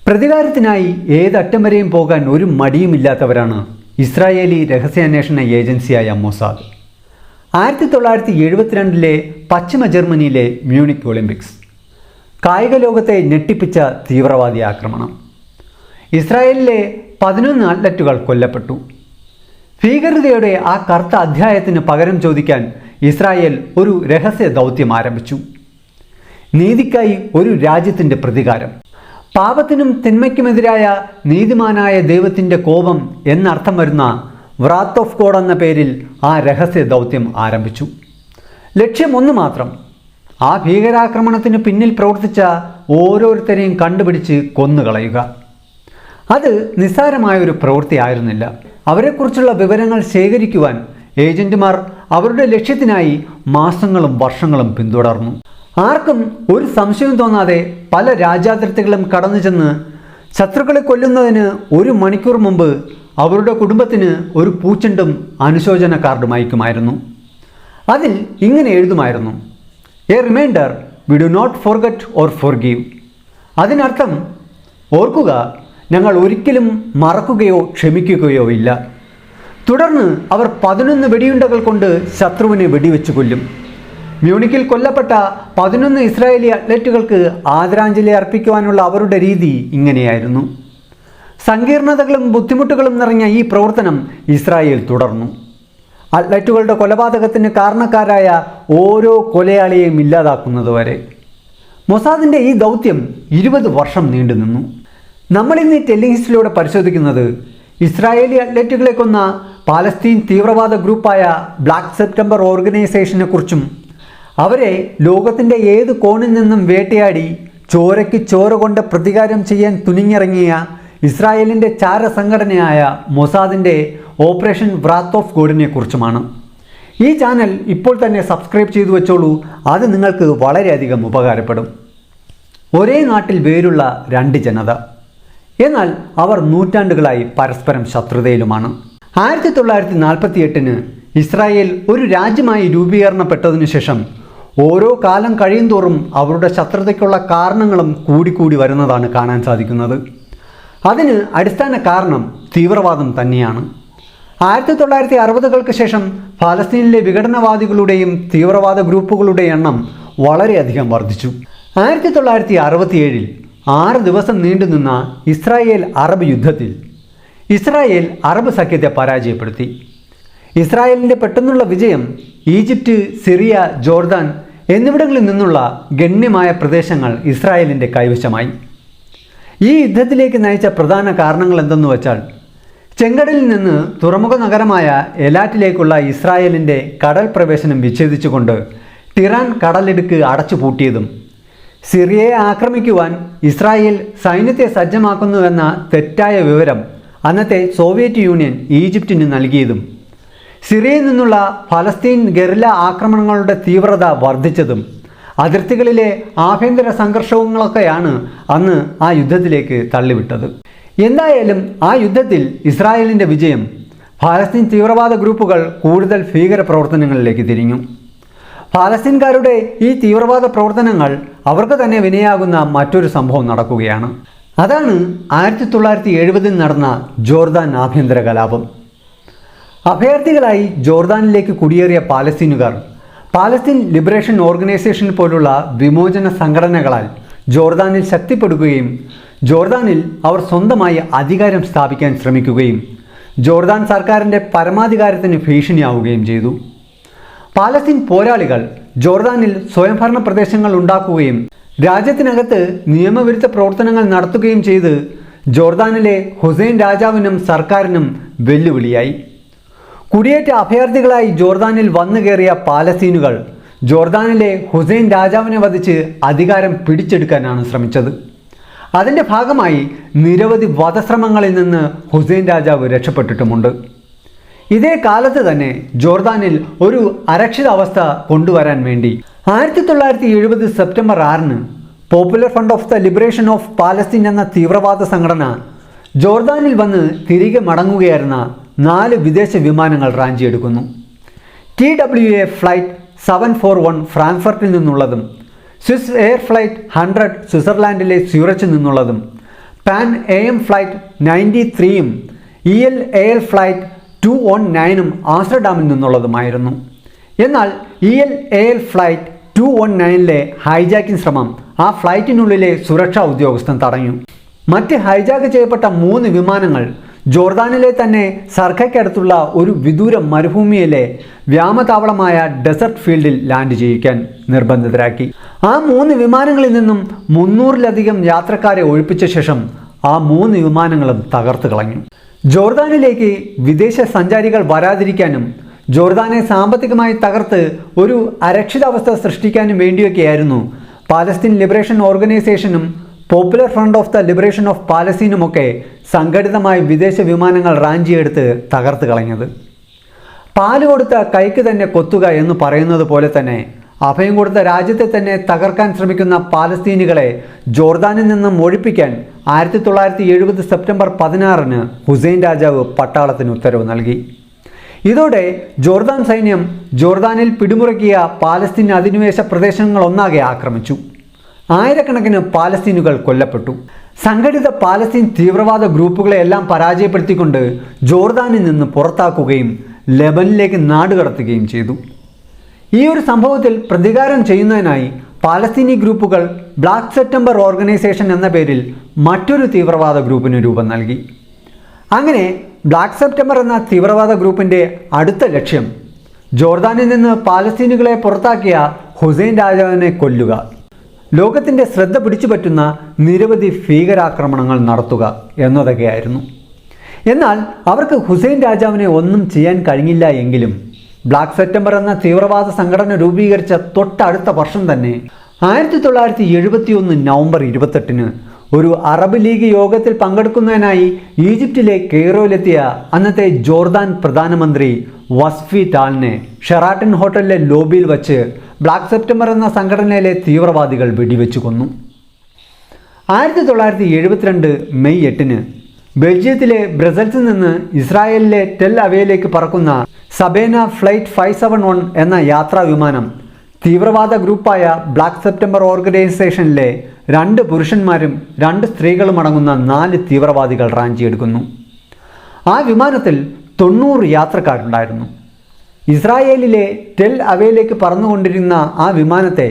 പ്രതികാരത്തിനായി ഏതറ്റം വരെയും പോകാൻ ഒരു മടിയുമില്ലാത്തവരാണ് ഇസ്രായേലി രഹസ്യാന്വേഷണ ഏജൻസിയായ മൊസാദ്. 1972 പശ്ചിമ ജർമ്മനിയിലെ മ്യൂണിക് ഒളിമ്പിക്സ്, കായിക ലോകത്തെ ഞെട്ടിപ്പിച്ച തീവ്രവാദി ആക്രമണം. ഇസ്രായേലിലെ 11 അത്ലറ്റുകൾ കൊല്ലപ്പെട്ടു. ഭീകരതയുടെ ആ കറുത്ത അധ്യായത്തിന് പകരം ചോദിക്കാൻ ഇസ്രായേൽ ഒരു രഹസ്യ ദൗത്യം ആരംഭിച്ചു. നീതിക്കായി ഒരു രാജ്യത്തിൻ്റെ പ്രതികാരം. പാപത്തിനും തിന്മയ്ക്കുമെതിരായ നീതിമാനായ ദൈവത്തിൻ്റെ കോപം എന്നർത്ഥം വരുന്ന വ്രാത്ത് ഓഫ് ഗോഡ് എന്ന പേരിൽ ആ രഹസ്യ ദൗത്യം ആരംഭിച്ചു. ലക്ഷ്യം ഒന്ന് മാത്രം: ആ ഭീകരാക്രമണത്തിന് പിന്നിൽ പ്രവർത്തിച്ച ഓരോരുത്തരെയും കണ്ടുപിടിച്ച് കൊന്നുകളയുക. അത് നിസ്സാരമായൊരു പ്രവൃത്തിയായിരുന്നില്ല. അവരെക്കുറിച്ചുള്ള വിവരങ്ങൾ ശേഖരിക്കുവാൻ ഏജന്റുമാർ അവരുടെ ലക്ഷ്യത്തിനായി മാസങ്ങളും വർഷങ്ങളും പിന്തുടർന്നു. ആർക്കും ഒരു സംശയവും തോന്നാതെ പല രാജ്യാതിർത്തികളും കടന്നു ചെന്ന് ശത്രുക്കളെ കൊല്ലുന്നതിന് 1 മണിക്കൂർ മുമ്പ് അവരുടെ കുടുംബത്തിന് ഒരു പൂച്ചെണ്ടും അനുശോചന കാർഡും അയക്കുമായിരുന്നു. അതിൽ ഇങ്ങനെ എഴുതുമായിരുന്നു: a reminder, we do not forget or forgive. അതിനർത്ഥം, ഓർക്കുക, ഞങ്ങൾ ഒരിക്കലും മറക്കുകയോ ക്ഷമിക്കുകയോ ഇല്ല. തുടർന്ന് അവർ 11 വെടിയുണ്ടകൾ കൊണ്ട് ശത്രുവിനെ വെടിവെച്ച് കൊല്ലും. മ്യൂണിക്കിൽ കൊല്ലപ്പെട്ട 11 ഇസ്രായേലി അത്ലറ്റുകൾക്ക് ആദരാഞ്ജലി അർപ്പിക്കുവാനുള്ള അവരുടെ രീതി ഇങ്ങനെയായിരുന്നു. സങ്കീർണതകളും ബുദ്ധിമുട്ടുകളും നിറഞ്ഞ ഈ പ്രവർത്തനം ഇസ്രായേൽ തുടർന്നു. അത്ലറ്റുകളുടെ കൊലപാതകത്തിന് കാരണക്കാരായ ഓരോ കൊലയാളിയെയും ഇല്ലാതാക്കുന്നതുവരെ. മൊസാദിൻ്റെ ഈ ദൗത്യം 20 വർഷം നീണ്ടുനിന്നു. നമ്മളിന്ന് ടെല്ലിംഗ് ഹിസ്റ്ററിലൂടെ പരിശോധിക്കുന്നത് ഇസ്രായേലി അത്ലറ്റുകളെ കൊന്ന പാലസ്തീൻ തീവ്രവാദ ഗ്രൂപ്പായ ബ്ലാക്ക് സെപ്റ്റംബർ ഓർഗനൈസേഷനെ കുറിച്ചും അവരെ ലോകത്തിൻ്റെ ഏത് കോണിൽ നിന്നും വേട്ടയാടി ചോരയ്ക്ക് ചോര കൊണ്ട് പ്രതികാരം ചെയ്യാൻ തുനിഞ്ഞിറങ്ങിയ ഇസ്രായേലിൻ്റെ ചാരസംഘടനയായ മൊസാദിൻ്റെ ഓപ്പറേഷൻ വ്രാത്ത് ഓഫ് ഗോഡിനെ കുറിച്ചുമാണ്. ഈ ചാനൽ ഇപ്പോൾ തന്നെ സബ്സ്ക്രൈബ് ചെയ്തു വെച്ചോളൂ. അത് നിങ്ങൾക്ക് വളരെയധികം ഉപകാരപ്പെടും. ഒരേ നാട്ടിൽ വേരുള്ള 2 ജനത, എന്നാൽ അവർ നൂറ്റാണ്ടുകളായി പരസ്പരം ശത്രുതയിലുമാണ്. 1948 ഇസ്രായേൽ ഒരു രാജ്യമായി രൂപീകരണപ്പെട്ടതിനു ശേഷം ഓരോ കാലം കഴിയുന്തോറും അവരുടെ ശത്രുതയ്ക്കുള്ള കാരണങ്ങളും കൂടിക്കൂടി വരുന്നതാണ് കാണാൻ സാധിക്കുന്നത്. അതിന് അടിസ്ഥാന കാരണം തീവ്രവാദം തന്നെയാണ്. 1960-കൾക്ക് ശേഷം ഫലസ്തീനിലെ വിഘടനവാദികളുടെയും തീവ്രവാദ ഗ്രൂപ്പുകളുടെയും എണ്ണം വളരെയധികം വർദ്ധിച്ചു. 1967 6 ദിവസം നീണ്ടുനിന്ന ഇസ്രായേൽ അറബ് യുദ്ധത്തിൽ ഇസ്രായേൽ അറബ് സഖ്യത്തെ പരാജയപ്പെടുത്തി. ഇസ്രായേലിൻ്റെ പെട്ടെന്നുള്ള വിജയം ഈജിപ്റ്റ്, സിറിയ, ജോർദാൻ എന്നിവിടങ്ങളിൽ നിന്നുള്ള ഗണ്യമായ പ്രദേശങ്ങൾ ഇസ്രായേലിൻ്റെ കൈവശമായി. ഈ യുദ്ധത്തിലേക്ക് നയിച്ച പ്രധാന കാരണങ്ങൾ എന്തെന്ന് വെച്ചാൽ, ചെങ്കടലിൽ നിന്ന് തുറമുഖ നഗരമായ എലാറ്റിലേക്കുള്ള ഇസ്രായേലിൻ്റെ കടൽ പ്രവേശനം വിച്ഛേദിച്ചുകൊണ്ട് ടിറാൻ കടലിടുക്ക് അടച്ചുപൂട്ടിയതും, സിറിയയെ ആക്രമിക്കുവാൻ ഇസ്രായേൽ സൈന്യത്തെ സജ്ജമാക്കുന്നുവെന്ന തെറ്റായ വിവരം അന്നത്തെ സോവിയറ്റ് യൂണിയൻ ഈജിപ്തിന് നൽകിയതും, സിറിയയിൽ നിന്നുള്ള ഫലസ്തീൻ ഗറില്ല ആക്രമണങ്ങളുടെ തീവ്രത വർദ്ധിച്ചതും, അതിർത്തികളിലെ ആഭ്യന്തര സംഘർഷങ്ങളൊക്കെയാണ് അന്ന് ആ യുദ്ധത്തിലേക്ക് തള്ളിവിട്ടത്. എന്തായാലും ആ യുദ്ധത്തിൽ ഇസ്രായേലിൻ്റെ വിജയം ഫലസ്തീൻ തീവ്രവാദ ഗ്രൂപ്പുകൾ കൂടുതൽ ഭീകര പ്രവർത്തനങ്ങളിലേക്ക് തിരിഞ്ഞു. ഫലസ്തീൻകാരുടെ ഈ തീവ്രവാദ പ്രവർത്തനങ്ങൾ അവർക്ക് തന്നെ വിനയാകുന്ന മറ്റൊരു സംഭവം നടക്കുകയാണ്. അതാണ് 1970 നടന്ന ജോർദാൻ ആഭ്യന്തര കലാപം. അഭയാർത്ഥികളായി ജോർദാനിലേക്ക് കുടിയേറിയ പാലസ്തീനുകാർ പാലസ്തീൻ ലിബറേഷൻ ഓർഗനൈസേഷൻ പോലുള്ള വിമോചന സംഘടനകളാൽ ജോർദാനിൽ ശക്തിപ്പെടുകയും ജോർദാനിൽ അവർ സ്വന്തമായി അധികാരം സ്ഥാപിക്കാൻ ശ്രമിക്കുകയും ജോർദാൻ സർക്കാരിൻ്റെ പരമാധികാരത്തിന് ഭീഷണിയാവുകയും ചെയ്തു. പാലസ്തീൻ പോരാളികൾ ജോർദാനിൽ സ്വയംഭരണ പ്രദേശങ്ങൾ ഉണ്ടാക്കുകയും രാജ്യത്തിനകത്ത് നിയമവിരുദ്ധ പ്രവർത്തനങ്ങൾ നടത്തുകയും ചെയ്ത് ജോർദാനിലെ ഹുസൈൻ രാജാവിനും സർക്കാരിനും വെല്ലുവിളിയായി. കുടിയേറ്റ അഭയാർത്ഥികളായി ജോർദാനിൽ വന്നു കയറിയ പാലസ്തീനുകൾ ജോർദാനിലെ ഹുസൈൻ രാജാവിനെ വധിച്ച് അധികാരം പിടിച്ചെടുക്കാനാണ് ശ്രമിച്ചത്. അതിൻ്റെ ഭാഗമായി നിരവധി വധശ്രമങ്ങളിൽ നിന്ന് ഹുസൈൻ രാജാവ് രക്ഷപ്പെട്ടിട്ടുമുണ്ട്. ഇതേ കാലത്ത് തന്നെ ജോർദാനിൽ ഒരു അരക്ഷിതാവസ്ഥ കൊണ്ടുവരാൻ വേണ്ടി 1970 September 6 popular front of the liberation of Palestine എന്ന തീവ്രവാദ സംഘടന ജോർദാനിൽ വന്ന് തിരികെ മടങ്ങുകയായിരുന്ന 4 വിദേശ വിമാനങ്ങൾ റാഞ്ചിയെടുക്കുന്നു. TWA ഫ്ലൈറ്റ് 741 ഫ്രാങ്ക്ഫർട്ടിൽ നിന്നുള്ളതും സ്വിസ് എയർ ഫ്ലൈറ്റ് 100 സ്വിറ്റ്സർലാൻഡിലെ സ്യൂറച്ചിൽ നിന്നുള്ളതും പാൻ AM ഫ്ലൈറ്റ് 93യും EL/AL ഫ്ലൈറ്റ് 219ഉം ആംസ്റ്റർഡാമിൽ നിന്നുള്ളതുമായിരുന്നു. എന്നാൽ EL/AL ഫ്ലൈറ്റ് 219ലെ ഹൈജാക്കിംഗ് ശ്രമം ആ ഫ്ലൈറ്റിനുള്ളിലെ സുരക്ഷാ ഉദ്യോഗസ്ഥൻ തടഞ്ഞു. മറ്റ് ഹൈജാക്ക് ചെയ്യപ്പെട്ട 3 വിമാനങ്ങൾ ജോർദാനിലെ തന്നെ സർഖയ്ക്കടുത്തുള്ള ഒരു വിദൂര മരുഭൂമിയിലെ വ്യോമതാവളമായ ഡെസർട്ട് ഫീൽഡിൽ ലാൻഡ് ചെയ്യിക്കാൻ നിർബന്ധിതരാക്കി. ആ 3 വിമാനങ്ങളിൽ നിന്നും 300-ലധികം യാത്രക്കാരെ ഒഴിപ്പിച്ച ശേഷം ആ 3 വിമാനങ്ങളും തകർത്ത് കളഞ്ഞു. ജോർദാനിലേക്ക് വിദേശ സഞ്ചാരികൾ വരാതിരിക്കാനും ജോർദാനെ സാമ്പത്തികമായി തകർത്ത് ഒരു അരക്ഷിതാവസ്ഥ സൃഷ്ടിക്കാനും വേണ്ടിയൊക്കെയായിരുന്നു പാലസ്തീൻ ലിബറേഷൻ ഓർഗനൈസേഷനും Popular front of the liberation of പാലസ്തീനുമൊക്കെ സംഘടിതമായി വിദേശ വിമാനങ്ങൾ റാഞ്ചിയെടുത്ത് തകർത്ത് കളഞ്ഞത്. പാല് കൊടുത്ത കൈക്ക് തന്നെ കൊത്തുക എന്ന് പറയുന്നത് പോലെ തന്നെ അഭയം കൊടുത്ത രാജ്യത്തെ തന്നെ തകർക്കാൻ ശ്രമിക്കുന്ന പാലസ്തീനികളെ ജോർദാനിൽ നിന്നും ഒഴിപ്പിക്കാൻ 1970 സെപ്റ്റംബർ 16-ന് ഹുസൈൻ രാജാവ് പട്ടാളത്തിന് ഉത്തരവ് നൽകി. ഇതോടെ ജോർദാൻ സൈന്യം ജോർദാനിൽ പിടിമുറുക്കിയ പാലസ്തീൻ അധിനിവേശ പ്രദേശങ്ങളൊന്നാകെ ആക്രമിച്ചു. ആയിരക്കണക്കിന് പാലസ്തീനുകൾ കൊല്ലപ്പെട്ടു. സംഘടിത പാലസ്തീൻ തീവ്രവാദ ഗ്രൂപ്പുകളെയെല്ലാം പരാജയപ്പെടുത്തിക്കൊണ്ട് ജോർദാനിൽ നിന്ന് പുറത്താക്കുകയും ലെബനിലേക്ക് നാടുകടത്തുകയും ചെയ്തു. ഈ ഒരു സംഭവത്തിൽ പ്രതികാരം ചെയ്യുന്നതിനായി പാലസ്തീനി ഗ്രൂപ്പുകൾ ബ്ലാക്ക് സെപ്റ്റംബർ ഓർഗനൈസേഷൻ എന്ന പേരിൽ മറ്റൊരു തീവ്രവാദ ഗ്രൂപ്പിന് രൂപം നൽകി. അങ്ങനെ ബ്ലാക്ക് സെപ്റ്റംബർ എന്ന തീവ്രവാദ ഗ്രൂപ്പിൻ്റെ അടുത്ത ലക്ഷ്യം ജോർദാനിൽ നിന്ന് പാലസ്തീനുകളെ പുറത്താക്കിയ ഹുസൈൻ രാജാവിനെ കൊല്ലുക, ലോകത്തിൻ്റെ ശ്രദ്ധ പിടിച്ചുപറ്റുന്ന നിരവധി ഭീകരാക്രമണങ്ങൾ നടത്തുക എന്നതൊക്കെയായിരുന്നു. എന്നാൽ അവർക്ക് ഹുസൈൻ രാജാവിനെ ഒന്നും ചെയ്യാൻ കഴിഞ്ഞില്ല എങ്കിലും ബ്ലാക്ക് സെപ്റ്റംബർ എന്ന തീവ്രവാദ സംഘടന രൂപീകരിച്ച തൊട്ടടുത്ത വർഷം തന്നെ 1971 നവംബർ 28-ന് ഒരു അറബ് ലീഗ് യോഗത്തിൽ പങ്കെടുക്കുന്നതിനായി ഈജിപ്തിലെ കെയ്റോയിലെത്തിയ അന്നത്തെ ജോർദാൻ പ്രധാനമന്ത്രി വസ്ഫി ടാലിനെ ഷെറാട്ടൺ ഹോട്ടലിലെ ലോബിയിൽ വച്ച് ബ്ലാക്ക് സെപ്റ്റംബർ എന്ന സംഘടനയിലെ തീവ്രവാദികൾ വെടിവെച്ചു കൊന്നു. 1972 മെയ് 8-ന് ബെൽജിയത്തിലെ ബ്രസൽസിൽ നിന്ന് ഇസ്രായേലിലെ ടെൽ അവയിലേക്ക് പറക്കുന്ന സബേന ഫ്ലൈറ്റ് 571 എന്ന യാത്രാ വിമാനം തീവ്രവാദ ഗ്രൂപ്പായ ബ്ലാക്ക് സെപ്റ്റംബർ ഓർഗനൈസേഷനിലെ 2 പുരുഷന്മാരും 2 സ്ത്രീകളും അടങ്ങുന്ന 4 തീവ്രവാദികൾ റാഞ്ചിയെടുക്കുന്നു. ആ വിമാനത്തിൽ 90 യാത്രക്കാരുണ്ടായിരുന്നു. ഇസ്രായേലിലെ ടെൽ അവയിലേക്ക് പറന്നുകൊണ്ടിരുന്ന ആ വിമാനത്തെ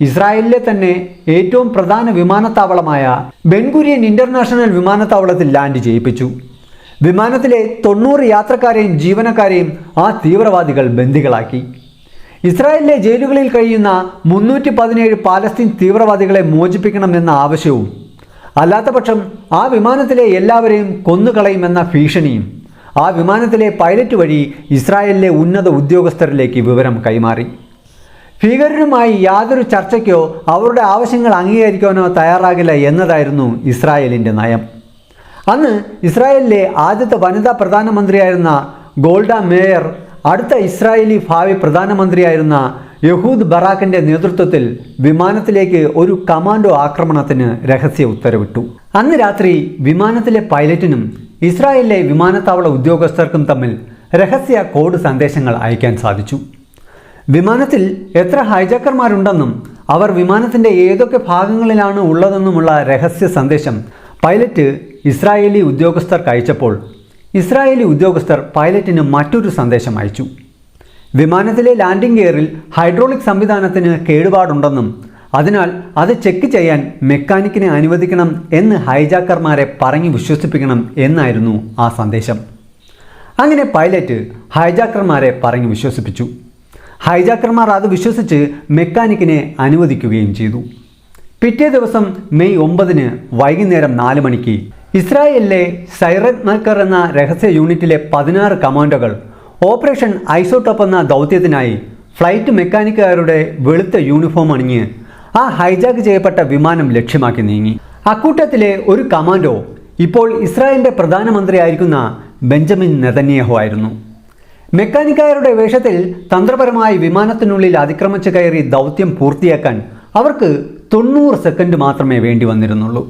ഇസ്രായേലിലെ തന്നെ ഏറ്റവും പ്രധാന വിമാനത്താവളമായ ബെൻഗുരിയൻ ഇൻ്റർനാഷണൽ വിമാനത്താവളത്തിൽ ലാൻഡ് ചെയ്യിപ്പിച്ചു. വിമാനത്തിലെ 90 യാത്രക്കാരെയും ജീവനക്കാരെയും ആ തീവ്രവാദികൾ ബന്ദികളാക്കി. ഇസ്രായേലിലെ ജയിലുകളിൽ കഴിയുന്ന 317 പാലസ്തീൻ തീവ്രവാദികളെ മോചിപ്പിക്കണമെന്ന ആവശ്യവും അല്ലാത്തപക്ഷം ആ വിമാനത്തിലെ എല്ലാവരെയും കൊന്നുകളയുമെന്ന ഭീഷണിയും ആ വിമാനത്തിലെ പൈലറ്റ് വഴി ഇസ്രായേലിലെ ഉന്നത ഉദ്യോഗസ്ഥരിലേക്ക് വിവരം കൈമാറി. ഭീകരരുമായി യാതൊരു ചർച്ചയ്ക്കോ അവരുടെ ആവശ്യങ്ങൾ അംഗീകരിക്കാനോ തയ്യാറാകില്ല എന്നതായിരുന്നു ഇസ്രായേലിൻ്റെ നയം. അന്ന് ഇസ്രായേലിലെ ആദ്യത്തെ വനിതാ പ്രധാനമന്ത്രിയായിരുന്ന ഗോൾഡ മേയർ അടുത്ത ഇസ്രായേലി ഭാവി പ്രധാനമന്ത്രിയായിരുന്ന യഹൂദ് ബറാക്കിൻ്റെ നേതൃത്വത്തിൽ വിമാനത്തിലേക്ക് ഒരു കമാൻഡോ ആക്രമണത്തിന് രഹസ്യ ഉത്തരവിട്ടു. അന്ന് രാത്രി വിമാനത്തിലെ പൈലറ്റിനും ഇസ്രായേലിലെ വിമാനത്താവള ഉദ്യോഗസ്ഥർക്കും തമ്മിൽ രഹസ്യ കോഡ് സന്ദേശങ്ങൾ അയക്കാൻ സാധിച്ചു. വിമാനത്തിൽ എത്ര ഹൈജാക്കർമാരുണ്ടെന്നും അവർ വിമാനത്തിൻ്റെ ഏതൊക്കെ ഭാഗങ്ങളിലാണ് ഉള്ളതെന്നുമുള്ള രഹസ്യ സന്ദേശം പൈലറ്റ് ഇസ്രായേലി ഉദ്യോഗസ്ഥർക്ക് അയച്ചപ്പോൾ ഇസ്രായേലി ഉദ്യോഗസ്ഥർ പൈലറ്റിന് മറ്റൊരു സന്ദേശം അയച്ചു. വിമാനത്തിലെ ലാൻഡിംഗ് ഗിയറിൽ ഹൈഡ്രോളിക് സംവിധാനത്തിന് കേടുപാടുണ്ടെന്നും അതിനാൽ അത് ചെക്ക് ചെയ്യാൻ മെക്കാനിക്കിനെ അനുവദിക്കണം എന്ന് ഹൈജാക്കർമാരെ പറഞ്ഞു വിശ്വസിപ്പിക്കണം എന്നായിരുന്നു ആ സന്ദേശം. അങ്ങനെ പൈലറ്റ് ഹൈജാക്കർമാരെ പറഞ്ഞു വിശ്വസിപ്പിച്ചു. ഹൈജാക്കർമാർ അത് വിശ്വസിച്ച് മെക്കാനിക്കിനെ അനുവദിക്കുകയും ചെയ്തു. പിറ്റേ ദിവസം മെയ് 9-ന് വൈകുന്നേരം 4 മണിക്ക് ഇസ്രായേലിലെ സൈറത് മൽക്കർ എന്ന രഹസ്യ യൂണിറ്റിലെ 16 കമാൻഡോകൾ ഓപ്പറേഷൻ ഐസോടോപ്പ് എന്ന ദൗത്യത്തിനായി ഫ്ലൈറ്റ് മെക്കാനിക്കുകാരുടെ വെളുത്ത യൂണിഫോം അണിഞ്ഞ് ആ ഹൈജാക്ക് ചെയ്യപ്പെട്ട വിമാനം ലക്ഷ്യമാക്കി നീങ്ങി. അക്കൂട്ടത്തിലെ ഒരു കമാൻഡോ ഇപ്പോൾ ഇസ്രായേലിൻ്റെ പ്രധാനമന്ത്രിയായിരിക്കുന്ന ബെഞ്ചമിൻ നെതന്യാഹു ആയിരുന്നു. മെക്കാനിക്കാരുടെ വേഷത്തിൽ തന്ത്രപരമായി വിമാനത്തിനുള്ളിൽ അതിക്രമിച്ച് കയറി ദൗത്യം പൂർത്തിയാക്കാൻ അവർക്ക് 90 സെക്കൻഡ് മാത്രമേ വേണ്ടി വന്നിരുന്നുള്ളൂ.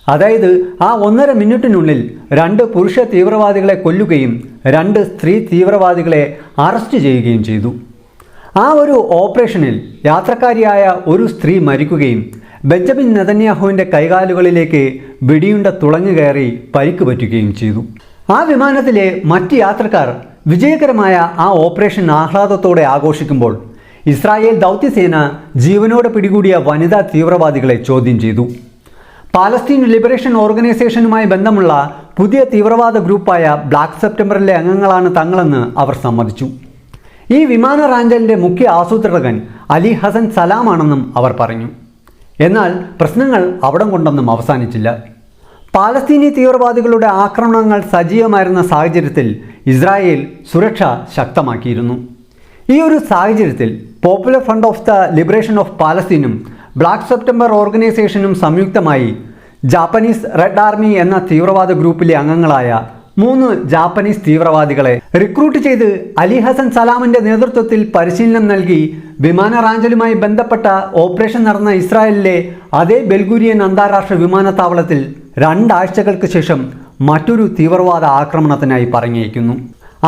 അതായത് ആ 1.5 മിനിറ്റിനുള്ളിൽ 2 പുരുഷ തീവ്രവാദികളെ കൊല്ലുകയും 2 സ്ത്രീ തീവ്രവാദികളെ അറസ്റ്റ് ചെയ്യുകയും ചെയ്തു. ആ ഒരു ഓപ്പറേഷനിൽ യാത്രക്കാരിയായ ഒരു സ്ത്രീ മരിക്കുകയും ബെഞ്ചമിൻ നെതന്യാഹുവിൻ്റെ കൈകാലുകളിലേക്ക് വെടിയുണ്ട തുളഞ്ഞു കയറി പരിക്ക് പറ്റുകയും ചെയ്തു. ആ വിമാനത്തിലെ മറ്റ് യാത്രക്കാർ വിജയകരമായ ആ ഓപ്പറേഷൻ ആഹ്ലാദത്തോടെ ആഘോഷിക്കുമ്പോൾ ഇസ്രായേൽ ദൗത്യസേന ജീവനോടെ പിടികൂടിയ വനിതാ തീവ്രവാദികളെ ചോദ്യം ചെയ്തു. പാലസ്തീൻ ലിബറേഷൻ ഓർഗനൈസേഷനുമായി ബന്ധമുള്ള പുതിയ തീവ്രവാദ ഗ്രൂപ്പായ ബ്ലാക്ക് സെപ്റ്റംബറിലെ അംഗങ്ങളാണ് തങ്ങളെന്ന് അവർ സമ്മതിച്ചു. ഈ വിമാന റാഞ്ചലിൻ്റെ മുഖ്യ ആസൂത്രകൻ അലി ഹസൻ സലാമാണെന്നും അവർ പറഞ്ഞു. എന്നാൽ പ്രശ്നങ്ങൾ അവിടം കൊണ്ടൊന്നും അവസാനിച്ചില്ല. പാലസ്തീനി തീവ്രവാദികളുടെ ആക്രമണങ്ങൾ സജീവമായിരുന്ന സാഹചര്യത്തിൽ ഇസ്രായേൽ സുരക്ഷ ശക്തമാക്കിയിരുന്നു. ഈ ഒരു സാഹചര്യത്തിൽ Popular front of the liberation of പാലസ്തീനും ബ്ലാക്ക് സെപ്റ്റംബർ ഓർഗനൈസേഷനും സംയുക്തമായി ജാപ്പനീസ് റെഡ് ആർമി എന്ന തീവ്രവാദ ഗ്രൂപ്പിലെ അംഗങ്ങളായ 3 ജാപ്പനീസ് തീവ്രവാദികളെ റിക്രൂട്ട് ചെയ്ത് അലി ഹസൻ സലാമിൻ്റെ നേതൃത്വത്തിൽ പരിശീലനം നൽകി വിമാന റാഞ്ചലുമായി ബന്ധപ്പെട്ട ഓപ്പറേഷൻ നടന്ന ഇസ്രായേലിലെ അതേ ബെൽഗുരിയൻ അന്താരാഷ്ട്ര വിമാനത്താവളത്തിൽ 2 ആഴ്ചകൾക്ക് ശേഷം മറ്റൊരു തീവ്രവാദ ആക്രമണത്തിനായി പറഞ്ഞയക്കുന്നു.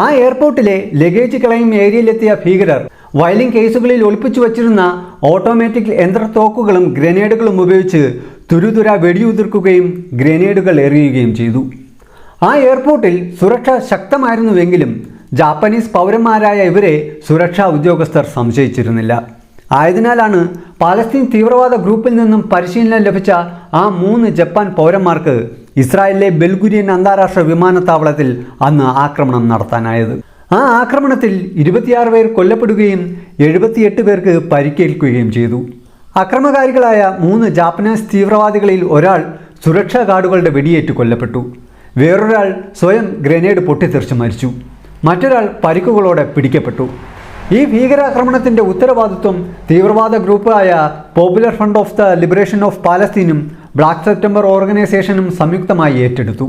ആ എയർപോർട്ടിലെ ലഗേജ് ക്ലെയിം ഏരിയയിലെത്തിയ ഭീകരർ വയലിംഗ് കേസുകളിൽ ഒളിപ്പിച്ചു വച്ചിരുന്ന ഓട്ടോമാറ്റിക് യന്ത്രത്തോക്കുകളും ഗ്രനേഡുകളും ഉപയോഗിച്ച് തുരുതുര വെടിയുതിർക്കുകയും ഗ്രനേഡുകൾ എറിയുകയും ചെയ്തു. ആ എയർപോർട്ടിൽ സുരക്ഷ ശക്തമായിരുന്നുവെങ്കിലും ജാപ്പനീസ് പൗരന്മാരായ ഇവരെ സുരക്ഷാ ഉദ്യോഗസ്ഥർ സംശയിച്ചിരുന്നില്ല. ആയതിനാലാണ് പാലസ്തീൻ തീവ്രവാദ ഗ്രൂപ്പിൽ നിന്നും പരിശീലനം ലഭിച്ച ആ 3 ജപ്പാൻ പൗരന്മാർക്ക് ഇസ്രായേലിലെ ബെൽഗുരിയൻ അന്താരാഷ്ട്ര വിമാനത്താവളത്തിൽ അന്ന് ആക്രമണം നടത്താനായത്. ആ ആക്രമണത്തിൽ 26 പേർ കൊല്ലപ്പെടുകയും 78 പേർക്ക് പരിക്കേൽക്കുകയും ചെയ്തു. അക്രമകാരികളായ 3 ജാപ്പനീസ് തീവ്രവാദികളിൽ ഒരാൾ സുരക്ഷാ ഗാർഡുകളുടെ വെടിയേറ്റ് കൊല്ലപ്പെട്ടു. വേറൊരാൾ സ്വയം ഗ്രനേഡ് പൊട്ടിത്തെറിച്ച് മരിച്ചു. മറ്റൊരാൾ പരിക്കുകളോടെ പിടിക്കപ്പെട്ടു. ഈ ഭീകരാക്രമണത്തിൻ്റെ ഉത്തരവാദിത്വം തീവ്രവാദ ഗ്രൂപ്പായ Popular front of the liberation of പാലസ്തീനും ബ്ലാക്ക് സെപ്റ്റംബർ ഓർഗനൈസേഷനും സംയുക്തമായി ഏറ്റെടുത്തു.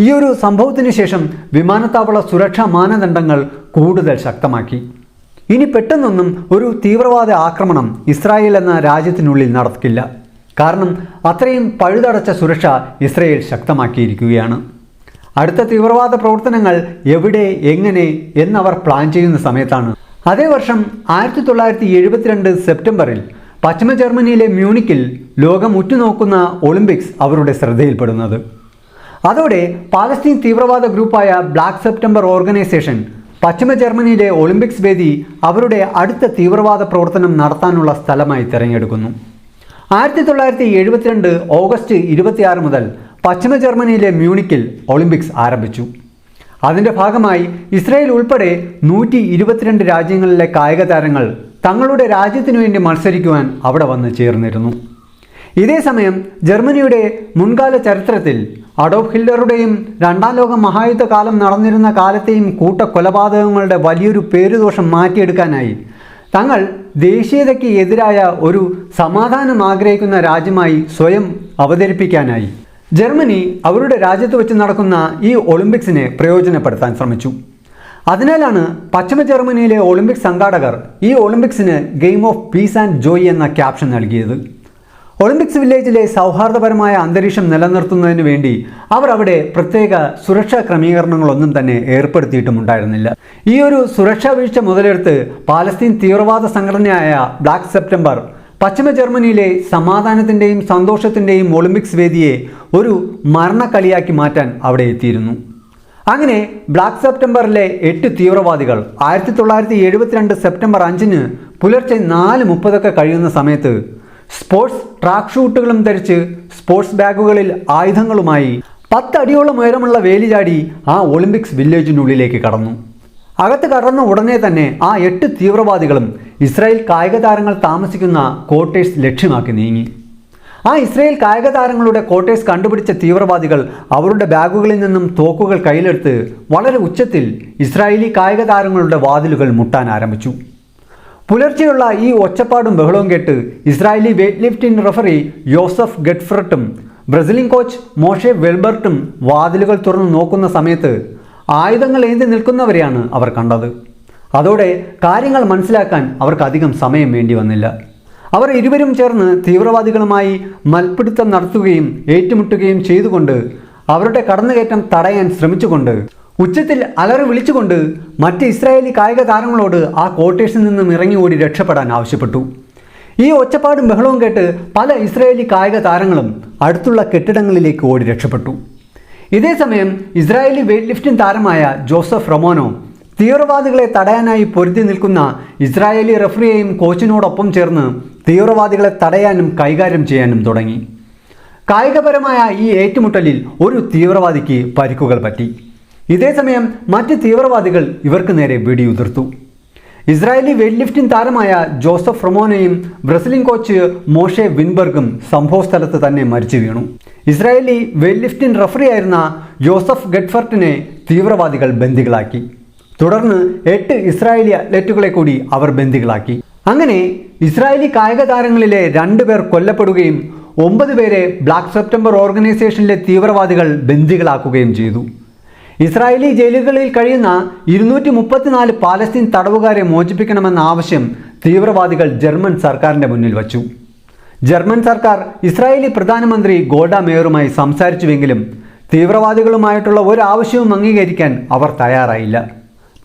ഈ ഒരു സംഭവത്തിന് ശേഷം വിമാനത്താവള സുരക്ഷാ മാനദണ്ഡങ്ങൾ കൂടുതൽ ശക്തമാക്കി. ഇനി പെട്ടെന്നൊന്നും ഒരു തീവ്രവാദ ആക്രമണം ഇസ്രായേൽ എന്ന രാജ്യത്തിനുള്ളിൽ നടക്കില്ല. കാരണം അത്രയും പഴുതടച്ച സുരക്ഷ ഇസ്രായേൽ ശക്തമാക്കിയിരിക്കുകയാണ്. അടുത്ത തീവ്രവാദ പ്രവർത്തനങ്ങൾ എവിടെ, എങ്ങനെ എന്നവർ പ്ലാൻ ചെയ്യുന്ന സമയത്താണ് അതേ വർഷം 1972 സെപ്റ്റംബറിൽ പശ്ചിമ ജർമ്മനിയിലെ മ്യൂണിക്കിൽ ലോകം ഉറ്റുനോക്കുന്ന ഒളിമ്പിക്സ് അവരുടെ ശ്രദ്ധയിൽപ്പെടുന്നത്. അതോടെ പാലസ്തീൻ തീവ്രവാദ ഗ്രൂപ്പായ ബ്ലാക്ക് സെപ്റ്റംബർ ഓർഗനൈസേഷൻ പശ്ചിമ ജർമ്മനിയിലെ ഒളിമ്പിക്സ് വേദി അവരുടെ അടുത്ത തീവ്രവാദ പ്രവർത്തനം നടത്താനുള്ള സ്ഥലമായി തിരഞ്ഞെടുക്കുന്നു. 1972 ഓഗസ്റ്റ് 26 മുതൽ പശ്ചിമ ജർമ്മനിയിലെ മ്യൂണിക്കിൽ ഒളിമ്പിക്സ് ആരംഭിച്ചു. അതിൻ്റെ ഭാഗമായി ഇസ്രായേൽ ഉൾപ്പെടെ 122 രാജ്യങ്ങളിലെ കായിക താരങ്ങൾ തങ്ങളുടെ രാജ്യത്തിനു വേണ്ടി മത്സരിക്കുവാൻ അവിടെ വന്ന് ചേർന്നിരുന്നു. ഇതേസമയം ജർമ്മനിയുടെ മുൻകാല ചരിത്രത്തിൽ അഡോൾഫ് ഹിറ്റ്ലറുടെയും 2ാം ലോക മഹായുദ്ധ കാലം നടന്നിരുന്ന കാലത്തെയും കൂട്ടക്കൊലപാതകങ്ങളുടെ വലിയൊരു പേരുദോഷം മാറ്റിയെടുക്കാനായി തങ്ങൾ ദേശീയതയ്ക്ക് എതിരായ ഒരു സമാധാനം ആഗ്രഹിക്കുന്ന രാജ്യമായി സ്വയം അവതരിപ്പിക്കാനായി ജർമ്മനി അവരുടെ രാജ്യത്ത് വെച്ച് നടക്കുന്ന ഈ ഒളിമ്പിക്സിനെ പ്രയോജനപ്പെടുത്താൻ ശ്രമിച്ചു. അതിനാലാണ് പശ്ചിമ ജർമ്മനിയിലെ ഒളിമ്പിക്സ് സംഘാടകർ ഈ ഒളിമ്പിക്സിന് game of peace and joy എന്ന ക്യാപ്ഷൻ നൽകിയത്. ഒളിമ്പിക്സ് വില്ലേജിലെ സൗഹാർദ്ദപരമായ അന്തരീക്ഷം നിലനിർത്തുന്നതിന് വേണ്ടി അവർ അവിടെ പ്രത്യേക സുരക്ഷാ ക്രമീകരണങ്ങളൊന്നും തന്നെ ഏർപ്പെടുത്തിയിട്ടുമുണ്ടായിരുന്നില്ല. ഈ ഒരു സുരക്ഷാ വീഴ്ച മുതലെടുത്ത് പാലസ്തീൻ തീവ്രവാദ സംഘടനയായ ബ്ലാക്ക് സെപ്റ്റംബർ പശ്ചിമ ജർമ്മനിയിലെ സമാധാനത്തിൻ്റെയും സന്തോഷത്തിൻ്റെയും ഒളിമ്പിക്സ് വേദിയെ ഒരു മരണക്കളിയാക്കി മാറ്റാൻ അവിടെ എത്തിയിരുന്നു. അങ്ങനെ ബ്ലാക്ക് സെപ്റ്റംബറിലെ 8 തീവ്രവാദികൾ 1972 സെപ്റ്റംബർ 5 പുലർച്ചെ 4:30 കഴിയുന്ന സമയത്ത് സ്പോർട്സ് ട്രാക്ക് ഷൂട്ടുകളും ധരിച്ച് സ്പോർട്സ് ബാഗുകളിൽ ആയുധങ്ങളുമായി 10 അടിയോളം ഉയരമുള്ള വേലി ചാടി ആ ഒളിമ്പിക്സ് വില്ലേജിനുള്ളിലേക്ക് കടന്നു. അകത്ത് കടന്ന ഉടനെ തന്നെ ആ 8 തീവ്രവാദികളും ഇസ്രായേൽ കായിക താരങ്ങൾ താമസിക്കുന്ന ക്വാർട്ടേഴ്സ് ലക്ഷ്യമാക്കി നീങ്ങി. ആ ഇസ്രായേൽ കായിക താരങ്ങളുടെ ക്വാർട്ടേഴ്സ് കണ്ടുപിടിച്ച തീവ്രവാദികൾ അവരുടെ ബാഗുകളിൽ നിന്നും തോക്കുകൾ കയ്യിലെടുത്ത് വളരെ ഉച്ചത്തിൽ ഇസ്രായേലി കായിക താരങ്ങളുടെ വാതിലുകൾ മുട്ടാൻ ആരംഭിച്ചു. പുലർച്ചെയുള്ള ഈ ഒച്ചപ്പാടും ബഹളവും കേട്ട് ഇസ്രായേലി വെയ്റ്റ് ലിഫ്റ്റിംഗ് റഫറി യോസഫ് ഗെറ്റ്ഫ്രട്ടും ബ്രസീലിയൻ കോച്ച് മോഷെ വെൽബർട്ടും വാതിലുകൾ തുറന്ന് നോക്കുന്ന സമയത്ത് ആയുധങ്ങൾ ഏന്തി നിൽക്കുന്നവരെയാണ് അവർ കണ്ടത്. അതോടെ കാര്യങ്ങൾ മനസ്സിലാക്കാൻ അവർക്ക് അധികം സമയം വേണ്ടി വന്നില്ല. അവർ ഇരുവരും ചേർന്ന് തീവ്രവാദികളുമായി മൽപ്പിടുത്തം നടത്തുകയും ഏറ്റുമുട്ടുകയും ചെയ്തുകൊണ്ട് അവരുടെ കടന്നുകയറ്റം തടയാൻ ശ്രമിച്ചുകൊണ്ട് ഉച്ചത്തിൽ അലറി വിളിച്ചുകൊണ്ട് മറ്റ് ഇസ്രായേലി കായിക താരങ്ങളോട് ആ ക്വാർട്ടേഴ്സിൽ നിന്നും ഇറങ്ങി ഓടി രക്ഷപ്പെടാൻ ആവശ്യപ്പെട്ടു. ഈ ഒച്ചപ്പാടും ബഹളവും കേട്ട് പല ഇസ്രായേലി കായിക താരങ്ങളും അടുത്തുള്ള കെട്ടിടങ്ങളിലേക്ക് ഓടി രക്ഷപ്പെട്ടു. ഇതേസമയം ഇസ്രായേലി വെയ്റ്റ് ലിഫ്റ്റിംഗ് താരമായ ജോസഫ് റൊമാനോ തീവ്രവാദികളെ തടയാനായി പൊരുതി നിൽക്കുന്ന ഇസ്രായേലി റഫറിയെയും കോച്ചിനോടൊപ്പം ചേർന്ന് തീവ്രവാദികളെ തടയാനും കൈകാര്യം ചെയ്യാനും തുടങ്ങി. കായികപരമായ ഈ ഏറ്റുമുട്ടലിൽ ഒരു തീവ്രവാദിക്ക് പരിക്കുകൾ പറ്റി. ഇതേസമയം മറ്റ് തീവ്രവാദികൾ ഇവർക്ക് നേരെ വെടിയുതിർത്തു. ഇസ്രായേലി വെയ്റ്റ് ലിഫ്റ്റിംഗ് താരമായ ജോസഫ് റൊമാനോയും ബ്രസീലിയൻ കോച്ച് മോഷെ വിൻബർഗും സംഭവസ്ഥലത്ത് തന്നെ മരിച്ചു വീണു. ഇസ്രായേലി വെയ്റ്റ് ലിഫ്റ്റിംഗ് റഫറിയായിരുന്ന ജോസഫ് ഗഡ്ഫർട്ടിനെ തീവ്രവാദികൾ ബന്ദികളാക്കി. തുടർന്ന് 8 ഇസ്രായേലി അത്ലറ്റുകളെ കൂടി അവർ ബന്ദികളാക്കി. അങ്ങനെ ഇസ്രായേലി കായിക താരങ്ങളിലെ 2 പേർ കൊല്ലപ്പെടുകയും 9 പേരെ ബ്ലാക്ക് സെപ്റ്റംബർ ഓർഗനൈസേഷനിലെ തീവ്രവാദികൾ ബന്ദികളാക്കുകയും ചെയ്തു. ഇസ്രായേലി ജയിലുകളിൽ കഴിയുന്ന 234 പാലസ്തീൻ തടവുകാരെ മോചിപ്പിക്കണമെന്ന ആവശ്യം തീവ്രവാദികൾ ജർമ്മൻ സർക്കാരിൻ്റെ മുന്നിൽ വച്ചു. ജർമ്മൻ സർക്കാർ ഇസ്രായേലി പ്രധാനമന്ത്രി ഗോൾഡ മേയറുമായി സംസാരിച്ചുവെങ്കിലും തീവ്രവാദികളുമായിട്ടുള്ള ഒരു ആവശ്യവും അംഗീകരിക്കാൻ അവർ തയ്യാറായില്ല.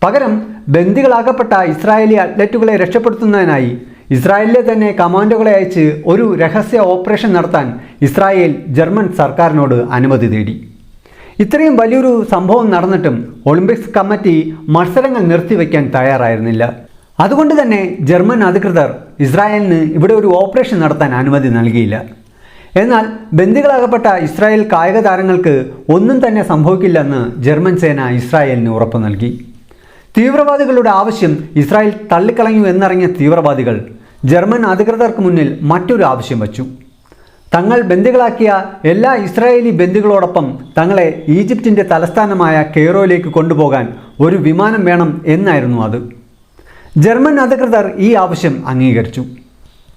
പകരം ബന്ദികളാക്കപ്പെട്ട ഇസ്രായേലി അത്ലറ്റുകളെ രക്ഷപ്പെടുത്തുന്നതിനായി ഇസ്രായേലിലെ തന്നെ കമാൻഡോകളെ അയച്ച് ഒരു രഹസ്യ ഓപ്പറേഷൻ നടത്താൻ ഇസ്രായേൽ ജർമ്മൻ സർക്കാരിനോട് അനുമതി തേടി. ഇത്രയും വലിയൊരു സംഭവം നടന്നിട്ടും ഒളിമ്പിക്സ് കമ്മിറ്റി മത്സരങ്ങൾ നിർത്തിവെക്കാൻ തയ്യാറായിരുന്നില്ല. അതുകൊണ്ട് തന്നെ ജർമ്മൻ അധികൃതർ ഇസ്രായേലിന് ഇവിടെ ഒരു ഓപ്പറേഷൻ നടത്താൻ അനുമതി നൽകിയില്ല. എന്നാൽ ബന്ദികളാകപ്പെട്ട ഇസ്രായേൽ കായിക താരങ്ങൾക്ക് ഒന്നും തന്നെ സംഭവിക്കില്ലെന്ന് ജർമ്മൻ സേന ഇസ്രായേലിന് ഉറപ്പു നൽകി. തീവ്രവാദികളുടെ ആവശ്യം ഇസ്രായേൽ തള്ളിക്കളഞ്ഞു എന്നറിഞ്ഞ തീവ്രവാദികൾ ജർമ്മൻ അധികൃതർക്ക് മുന്നിൽ മറ്റൊരു ആവശ്യം വച്ചു. തങ്ങൾ ബന്ദികളാക്കിയ എല്ലാ ഇസ്രായേലി ബന്ദികളോടൊപ്പം തങ്ങളെ ഈജിപ്തിൻ്റെ തലസ്ഥാനമായ കെയ്റോയിലേക്ക് കൊണ്ടുപോകാൻ ഒരു വിമാനം വേണം എന്നായിരുന്നു അത്. ജർമ്മൻ അധികൃതർ ഈ ആവശ്യം അംഗീകരിച്ചു.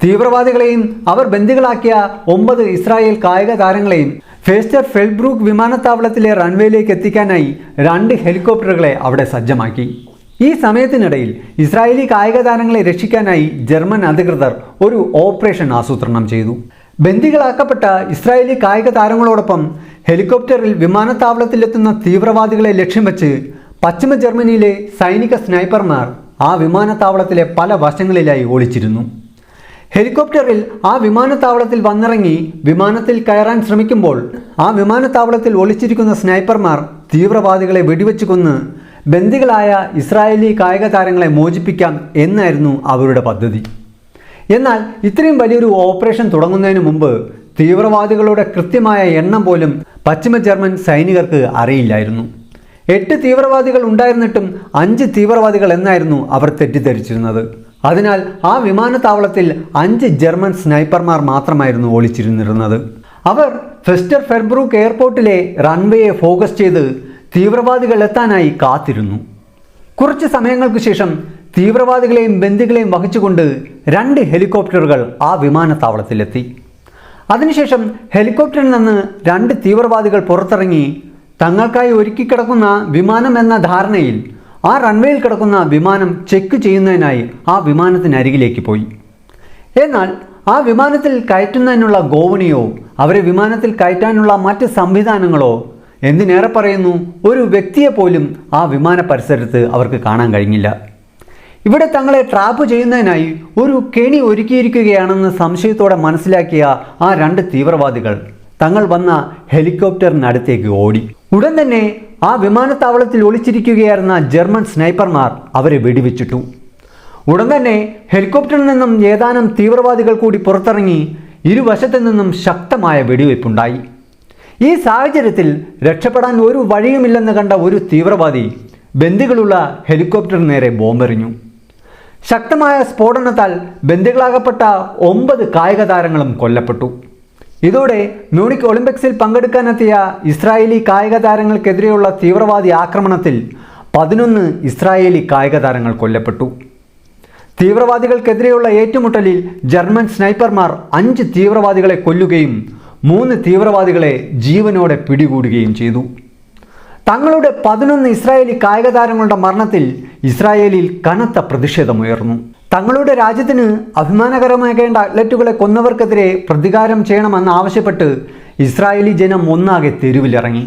തീവ്രവാദികളെയും അവർ ബന്ദികളാക്കിയ 9 ഇസ്രായേൽ കായിക താരങ്ങളെയും ഫേസ്റ്റർ ഫെൽബ്രൂക്ക് വിമാനത്താവളത്തിലെ റൺവേയിലേക്ക് എത്തിക്കാനായി 2 ഹെലികോപ്റ്ററുകളെ അവിടെ സജ്ജമാക്കി. ഈ സമയത്തിനിടയിൽ ഇസ്രായേലി കായിക താരങ്ങളെ രക്ഷിക്കാനായി ജർമ്മൻ അധികൃതർ ഒരു ഓപ്പറേഷൻ ആസൂത്രണം ചെയ്തു. ബന്ദികളാക്കപ്പെട്ട ഇസ്രായേലി കായിക താരങ്ങളോടൊപ്പം ഹെലികോപ്റ്ററിൽ വിമാനത്താവളത്തിലെത്തുന്ന തീവ്രവാദികളെ ലക്ഷ്യം വെച്ച് പശ്ചിമ ജർമ്മനിയിലെ സൈനിക സ്നൈപ്പർമാർ ആ വിമാനത്താവളത്തിലെ പല വശങ്ങളിലായി ഒളിച്ചിരുന്നു. ഹെലികോപ്റ്ററിൽ ആ വിമാനത്താവളത്തിൽ വന്നിറങ്ങി വിമാനത്തിൽ കയറാൻ ശ്രമിക്കുമ്പോൾ ആ വിമാനത്താവളത്തിൽ ഒളിച്ചിരിക്കുന്ന സ്നൈപ്പർമാർ തീവ്രവാദികളെ വെടിവെച്ച് കൊന്ന് ബന്ദികളായ ഇസ്രായേലി കായിക താരങ്ങളെ മോചിപ്പിക്കാം എന്നായിരുന്നു അവരുടെ പദ്ധതി. എന്നാൽ ഇത്രയും വലിയൊരു ഓപ്പറേഷൻ തുടങ്ങുന്നതിന് മുമ്പ് തീവ്രവാദികളുടെ കൃത്യമായ എണ്ണം പോലും പശ്ചിമ ജർമ്മൻ സൈനികർക്ക് അറിയില്ലായിരുന്നു. 8 തീവ്രവാദികൾ ഉണ്ടായിരുന്നിട്ടും 5 തീവ്രവാദികൾ എന്നായിരുന്നു അവർ തെറ്റിദ്ധരിച്ചിരുന്നത്. അതിനാൽ ആ വിമാനത്താവളത്തിൽ 5 ജർമ്മൻ സ്നൈപ്പർമാർ മാത്രമായിരുന്നു ഒളിച്ചിരുന്നിരുന്നത്. അവർ ഫെസ്റ്റർ ഫെർബ്രൂക്ക് എയർപോർട്ടിലെ റൺവേയെ ഫോക്കസ് ചെയ്ത് തീവ്രവാദികൾ എത്താനായി കാത്തിരുന്നു. കുറച്ച് സമയങ്ങൾക്ക് ശേഷം തീവ്രവാദികളെയും ബന്ദികളെയും വഹിച്ചുകൊണ്ട് 2 ഹെലികോപ്റ്ററുകൾ ആ വിമാനത്താവളത്തിലെത്തി. അതിനുശേഷം ഹെലികോപ്റ്ററിൽ നിന്ന് 2 തീവ്രവാദികൾ പുറത്തിറങ്ങി തങ്ങൾക്കായി ഒരുക്കിക്കിടക്കുന്ന വിമാനം എന്ന ധാരണയിൽ ആ റൺവേയിൽ കിടക്കുന്ന വിമാനം ചെക്ക് ചെയ്യുന്നതിനായി ആ വിമാനത്തിനരികിലേക്ക് പോയി. എന്നാൽ ആ വിമാനത്തിൽ കയറ്റുന്നതിനുള്ള ഗോവണിയോ അവരെ വിമാനത്തിൽ കയറ്റാനുള്ള മറ്റ് സംവിധാനങ്ങളോ എന്തിനേറെ പറയുന്നു ഒരു വ്യക്തിയെ പോലും ആ വിമാന പരിസരത്ത് അവർക്ക് കാണാൻ കഴിഞ്ഞില്ല. ഇവിടെ തങ്ങളെ ട്രാപ്പ് ചെയ്യുന്നതിനായി ഒരു കെണി ഒരുക്കിയിരിക്കുകയാണെന്ന് സംശയത്തോടെ മനസ്സിലാക്കിയ ആ 2 തീവ്രവാദികൾ തങ്ങൾ വന്ന ഹെലികോപ്റ്ററിനടുത്തേക്ക് ഓടി. ഉടൻ തന്നെ ആ വിമാനത്താവളത്തിൽ ഒളിച്ചിരിക്കുകയായിരുന്ന ജർമ്മൻ സ്നൈപ്പർമാർ അവരെ വെടിവെച്ചിട്ടു. ഉടൻ തന്നെ ഹെലികോപ്റ്ററിൽ നിന്നും ഏതാനും തീവ്രവാദികൾ കൂടി പുറത്തിറങ്ങി ഇരുവശത്തു നിന്നും ശക്തമായ വെടിവയ്പുണ്ടായി. ഈ സാഹചര്യത്തിൽ രക്ഷപ്പെടാൻ ഒരു വഴിയുമില്ലെന്ന് കണ്ട ഒരു തീവ്രവാദി ബന്ദികളുള്ള ഹെലികോപ്റ്ററിന് നേരെ ബോംബെറിഞ്ഞു. ശക്തമായ സ്ഫോടനത്താൽ ബന്ദികളാകപ്പെട്ട 9 കായിക താരങ്ങളും കൊല്ലപ്പെട്ടു. ഇതോടെ മ്യൂണിക് ഒളിമ്പിക്സിൽ പങ്കെടുക്കാനെത്തിയ ഇസ്രായേലി കായിക താരങ്ങൾക്കെതിരെയുള്ള തീവ്രവാദി ആക്രമണത്തിൽ 11 ഇസ്രായേലി കായിക താരങ്ങൾ കൊല്ലപ്പെട്ടു. തീവ്രവാദികൾക്കെതിരെയുള്ള ഏറ്റുമുട്ടലിൽ ജർമ്മൻ സ്നൈപ്പർമാർ 5 തീവ്രവാദികളെ കൊല്ലുകയും 3 തീവ്രവാദികളെ ജീവനോടെ പിടികൂടുകയും ചെയ്തു. തങ്ങളുടെ 11 ഇസ്രായേലി കായിക താരങ്ങളുടെ മരണത്തിൽ ഇസ്രായേലിൽ കനത്ത പ്രതിഷേധമുയർന്നു. തങ്ങളുടെ രാജ്യത്തിന് അഭിമാനകരമാകേണ്ട അത്ലറ്റുകളെ കൊന്നവർക്കെതിരെ പ്രതികാരം ചെയ്യണമെന്നാവശ്യപ്പെട്ട് ഇസ്രായേലി ജനം ഒന്നാകെ തെരുവിലിറങ്ങി.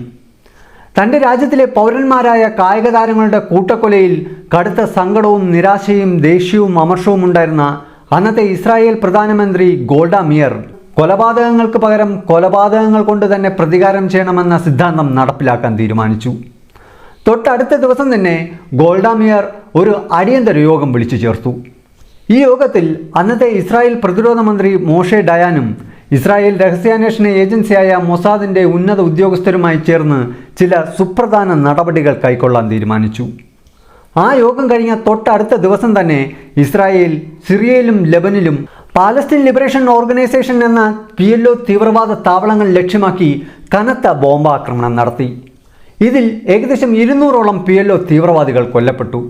തൻ്റെ രാജ്യത്തിലെ പൗരന്മാരായ കായിക താരങ്ങളുടെ കൂട്ടക്കൊലയിൽ കടുത്ത സങ്കടവും നിരാശയും ദേഷ്യവും അമർഷവും ഉണ്ടായിരുന്ന അന്നത്തെ ഇസ്രായേൽ പ്രധാനമന്ത്രി ഗോൾഡ മിയർ കൊലപാതകങ്ങൾക്ക് പകരം കൊലപാതകങ്ങൾ കൊണ്ട് തന്നെ പ്രതികാരം ചെയ്യണമെന്ന സിദ്ധാന്തം നടപ്പിലാക്കാൻ തീരുമാനിച്ചു. തൊട്ടടുത്ത ദിവസം തന്നെ ഗോൾഡ മിയർ ഒരു അടിയന്തര യോഗം വിളിച്ചു ചേർത്തു. ഈ യോഗത്തിൽ അന്നത്തെ ഇസ്രായേൽ പ്രതിരോധ മന്ത്രി മോഷെ ഡയാനും ഇസ്രായേൽ രഹസ്യാന്വേഷണ ഏജൻസിയായ മൊസാദിൻ്റെ ഉന്നത ഉദ്യോഗസ്ഥരുമായി ചേർന്ന് ചില സുപ്രധാന നടപടികൾ കൈക്കൊള്ളാൻ തീരുമാനിച്ചു. ആ യോഗം കഴിഞ്ഞ തൊട്ടടുത്ത ദിവസം തന്നെ ഇസ്രായേൽ സിറിയയിലും ലെബനിലും പാലസ്തീൻ ലിബറേഷൻ ഓർഗനൈസേഷൻ എന്ന PLO തീവ്രവാദ താവളങ്ങൾ ലക്ഷ്യമാക്കി കനത്ത ബോംബാക്രമണം നടത്തി. ഇതിൽ ഏകദേശം 200ഓളം PLO തീവ്രവാദികൾ കൊല്ലപ്പെട്ടു.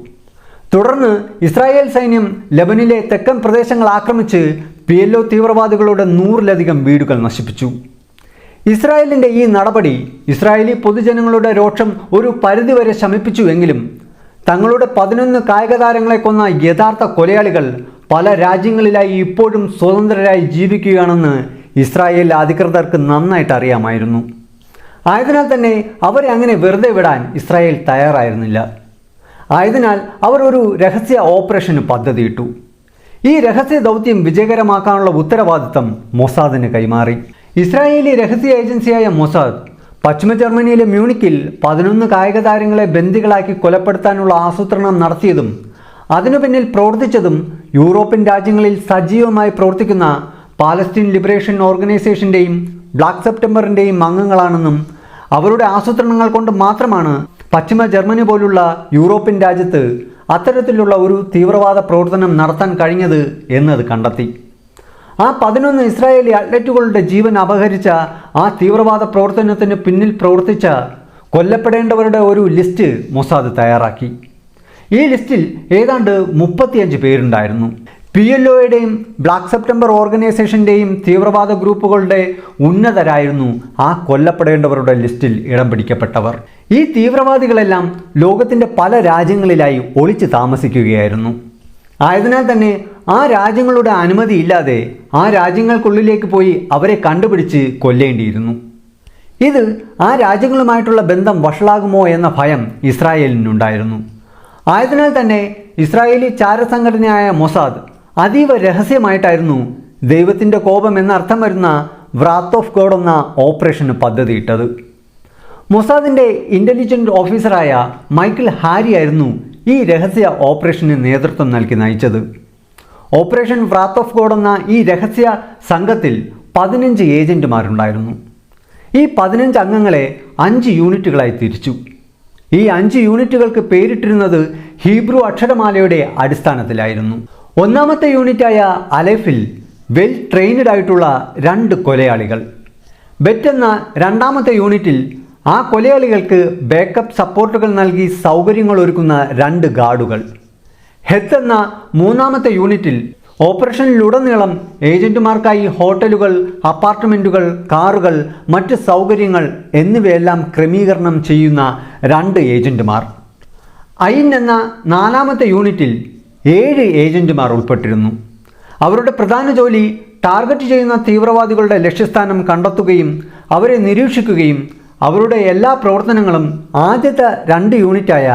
തുടർന്ന് ഇസ്രായേൽ സൈന്യം ലെബനിലെ തെക്കൻ പ്രദേശങ്ങൾ ആക്രമിച്ച് PLO തീവ്രവാദികളുടെ 100-ലധികം വീടുകൾ നശിപ്പിച്ചു. ഇസ്രായേലിൻ്റെ ഈ നടപടി ഇസ്രായേലി പൊതുജനങ്ങളുടെ രോഷം ഒരു പരിധിവരെ ശമിപ്പിച്ചുവെങ്കിലും തങ്ങളുടെ 11 കായിക താരങ്ങളെ കൊന്ന യഥാർത്ഥ കൊലയാളികൾ പല രാജ്യങ്ങളിലായി ഇപ്പോഴും സ്വതന്ത്രരായി ജീവിക്കുകയാണെന്ന് ഇസ്രായേൽ അധികൃതർക്ക് നന്നായിട്ട് അറിയാമായിരുന്നു. ആയതിനാൽ തന്നെ അവരെ അങ്ങനെ വെറുതെ വിടാൻ ഇസ്രായേൽ തയ്യാറായിരുന്നില്ല. ആയതിനാൽ അവർ ഒരു രഹസ്യ ഓപ്പറേഷന് പദ്ധതിയിട്ടു. ഈ രഹസ്യ ദൗത്യം വിജയകരമാക്കാനുള്ള ഉത്തരവാദിത്തം മൊസാദിന് കൈമാറി. ഇസ്രായേലി രഹസ്യ ഏജൻസിയായ മൊസാദ് പശ്ചിമ ജർമ്മനിയിലെ മ്യൂണിക്കിൽ 11 കായിക താരങ്ങളെ ബന്ദികളാക്കി കൊലപ്പെടുത്താനുള്ള ആസൂത്രണം നടത്തിയതും അതിനു പിന്നിൽ പ്രവർത്തിച്ചതും യൂറോപ്യൻ രാജ്യങ്ങളിൽ സജീവമായി പ്രവർത്തിക്കുന്ന പാലസ്തീൻ ലിബറേഷൻ ഓർഗനൈസേഷൻ്റെയും ബ്ലാക്ക് സെപ്റ്റംബറിൻ്റെയും അംഗങ്ങളാണെന്നും അവരുടെ ആസൂത്രണങ്ങൾ കൊണ്ട് മാത്രമാണ് പശ്ചിമ ജർമ്മനി പോലുള്ള യൂറോപ്യൻ രാജ്യത്ത് അത്തരത്തിലുള്ള ഒരു തീവ്രവാദ പ്രവർത്തനം നടത്താൻ കഴിഞ്ഞത് എന്നത് കണ്ടെത്തി. ആ 11 ഇസ്രായേലി അത്ലറ്റുകളുടെ ജീവൻ അപഹരിച്ച ആ തീവ്രവാദ പ്രവർത്തനത്തിന് പിന്നിൽ പ്രവർത്തിച്ച കൊല്ലപ്പെടേണ്ടവരുടെ ഒരു ലിസ്റ്റ് മൊസാദ് തയ്യാറാക്കി. ഈ ലിസ്റ്റിൽ ഏതാണ്ട് 35 പേരുണ്ടായിരുന്നു. PLOയുടെയും ബ്ലാക്ക് സെപ്റ്റംബർ ഓർഗനൈസേഷൻ്റെയും തീവ്രവാദ ഗ്രൂപ്പുകളുടെ ഉന്നതരായിരുന്നു ആ കൊല്ലപ്പെടേണ്ടവരുടെ ലിസ്റ്റിൽ ഇടം പിടിക്കപ്പെട്ടവർ. ഈ തീവ്രവാദികളെല്ലാം ലോകത്തിൻ്റെ പല രാജ്യങ്ങളിലായി ഒളിച്ചു താമസിക്കുകയായിരുന്നു. ആയതിനാൽ തന്നെ ആ രാജ്യങ്ങളുടെ അനുമതിയില്ലാതെ ആ രാജ്യങ്ങൾക്കുള്ളിലേക്ക് പോയി അവരെ കണ്ടുപിടിച്ച് കൊല്ലേണ്ടിയിരുന്നു. ഇത് ആ രാജ്യങ്ങളുമായിട്ടുള്ള ബന്ധം വഷളാകുമോ എന്ന ഭയം ഇസ്രായേലിനുണ്ടായിരുന്നു. ആയതിനാൽ തന്നെ ഇസ്രായേലി ചാരസംഘടനയായ മൊസാദ് അതീവ രഹസ്യമായിട്ടായിരുന്നു ദൈവത്തിൻ്റെ കോപം എന്നർത്ഥം വരുന്ന വ്രാത്ത് ഓഫ് ഗോഡ് എന്ന ഓപ്പറേഷന് പദ്ധതിയിട്ടത്. മൊസാദിൻ്റെ ഇൻ്റലിജൻറ്റ് ഓഫീസറായ മൈക്കിൾ ഹാരി ആയിരുന്നു ഈ രഹസ്യ ഓപ്പറേഷന് നേതൃത്വം നൽകി നയിച്ചത്. ഓപ്പറേഷൻ വ്രാത്ത് ഓഫ് ഗോഡ് എന്ന ഈ രഹസ്യ സംഘത്തിൽ 15 ഏജൻറ്റുമാരുണ്ടായിരുന്നു. ഈ 15 അംഗങ്ങളെ 5 യൂണിറ്റുകളായി തിരിച്ചു. ഈ 5 യൂണിറ്റുകൾക്ക് പേരിട്ടിരുന്നത് ഹീബ്രു അക്ഷരമാലയുടെ അടിസ്ഥാനത്തിലായിരുന്നു. ഒന്നാമത്തെ യൂണിറ്റായ അലെഫിൽ വെൽ ട്രെയിൻഡ് ആയിട്ടുള്ള 2 കൊലയാളികൾ, ബെറ്റ് എന്ന രണ്ടാമത്തെ യൂണിറ്റിൽ ആ കൊലയാളികൾക്ക് ബാക്കപ്പ് സപ്പോർട്ടുകൾ നൽകി സൗകര്യങ്ങൾ ഒരുക്കുന്ന 2 ഗാർഡുകൾ, ഹെത്ത് എന്ന മൂന്നാമത്തെ യൂണിറ്റിൽ ഓപ്പറേഷനിലുടനീളം ഏജന്റുമാർക്കായി ഹോട്ടലുകൾ, അപ്പാർട്ട്മെൻറ്റുകൾ, കാറുകൾ, മറ്റ് സൗകര്യങ്ങൾ എന്നിവയെല്ലാം ക്രമീകരണം ചെയ്യുന്ന 2 ഏജന്റുമാർ. ഐൻ എന്ന 4ാമത്തെ യൂണിറ്റിൽ 7 ഏജന്റുമാർ ഉൾപ്പെട്ടിരുന്നു. അവരുടെ പ്രധാന ജോലി ടാർഗറ്റ് ചെയ്യുന്ന തീവ്രവാദികളുടെ ലക്ഷ്യസ്ഥാനം കണ്ടെത്തുകയും അവരെ നിരീക്ഷിക്കുകയും അവരുടെ എല്ലാ പ്രവർത്തനങ്ങളും ആദ്യത്തെ 2 യൂണിറ്റായ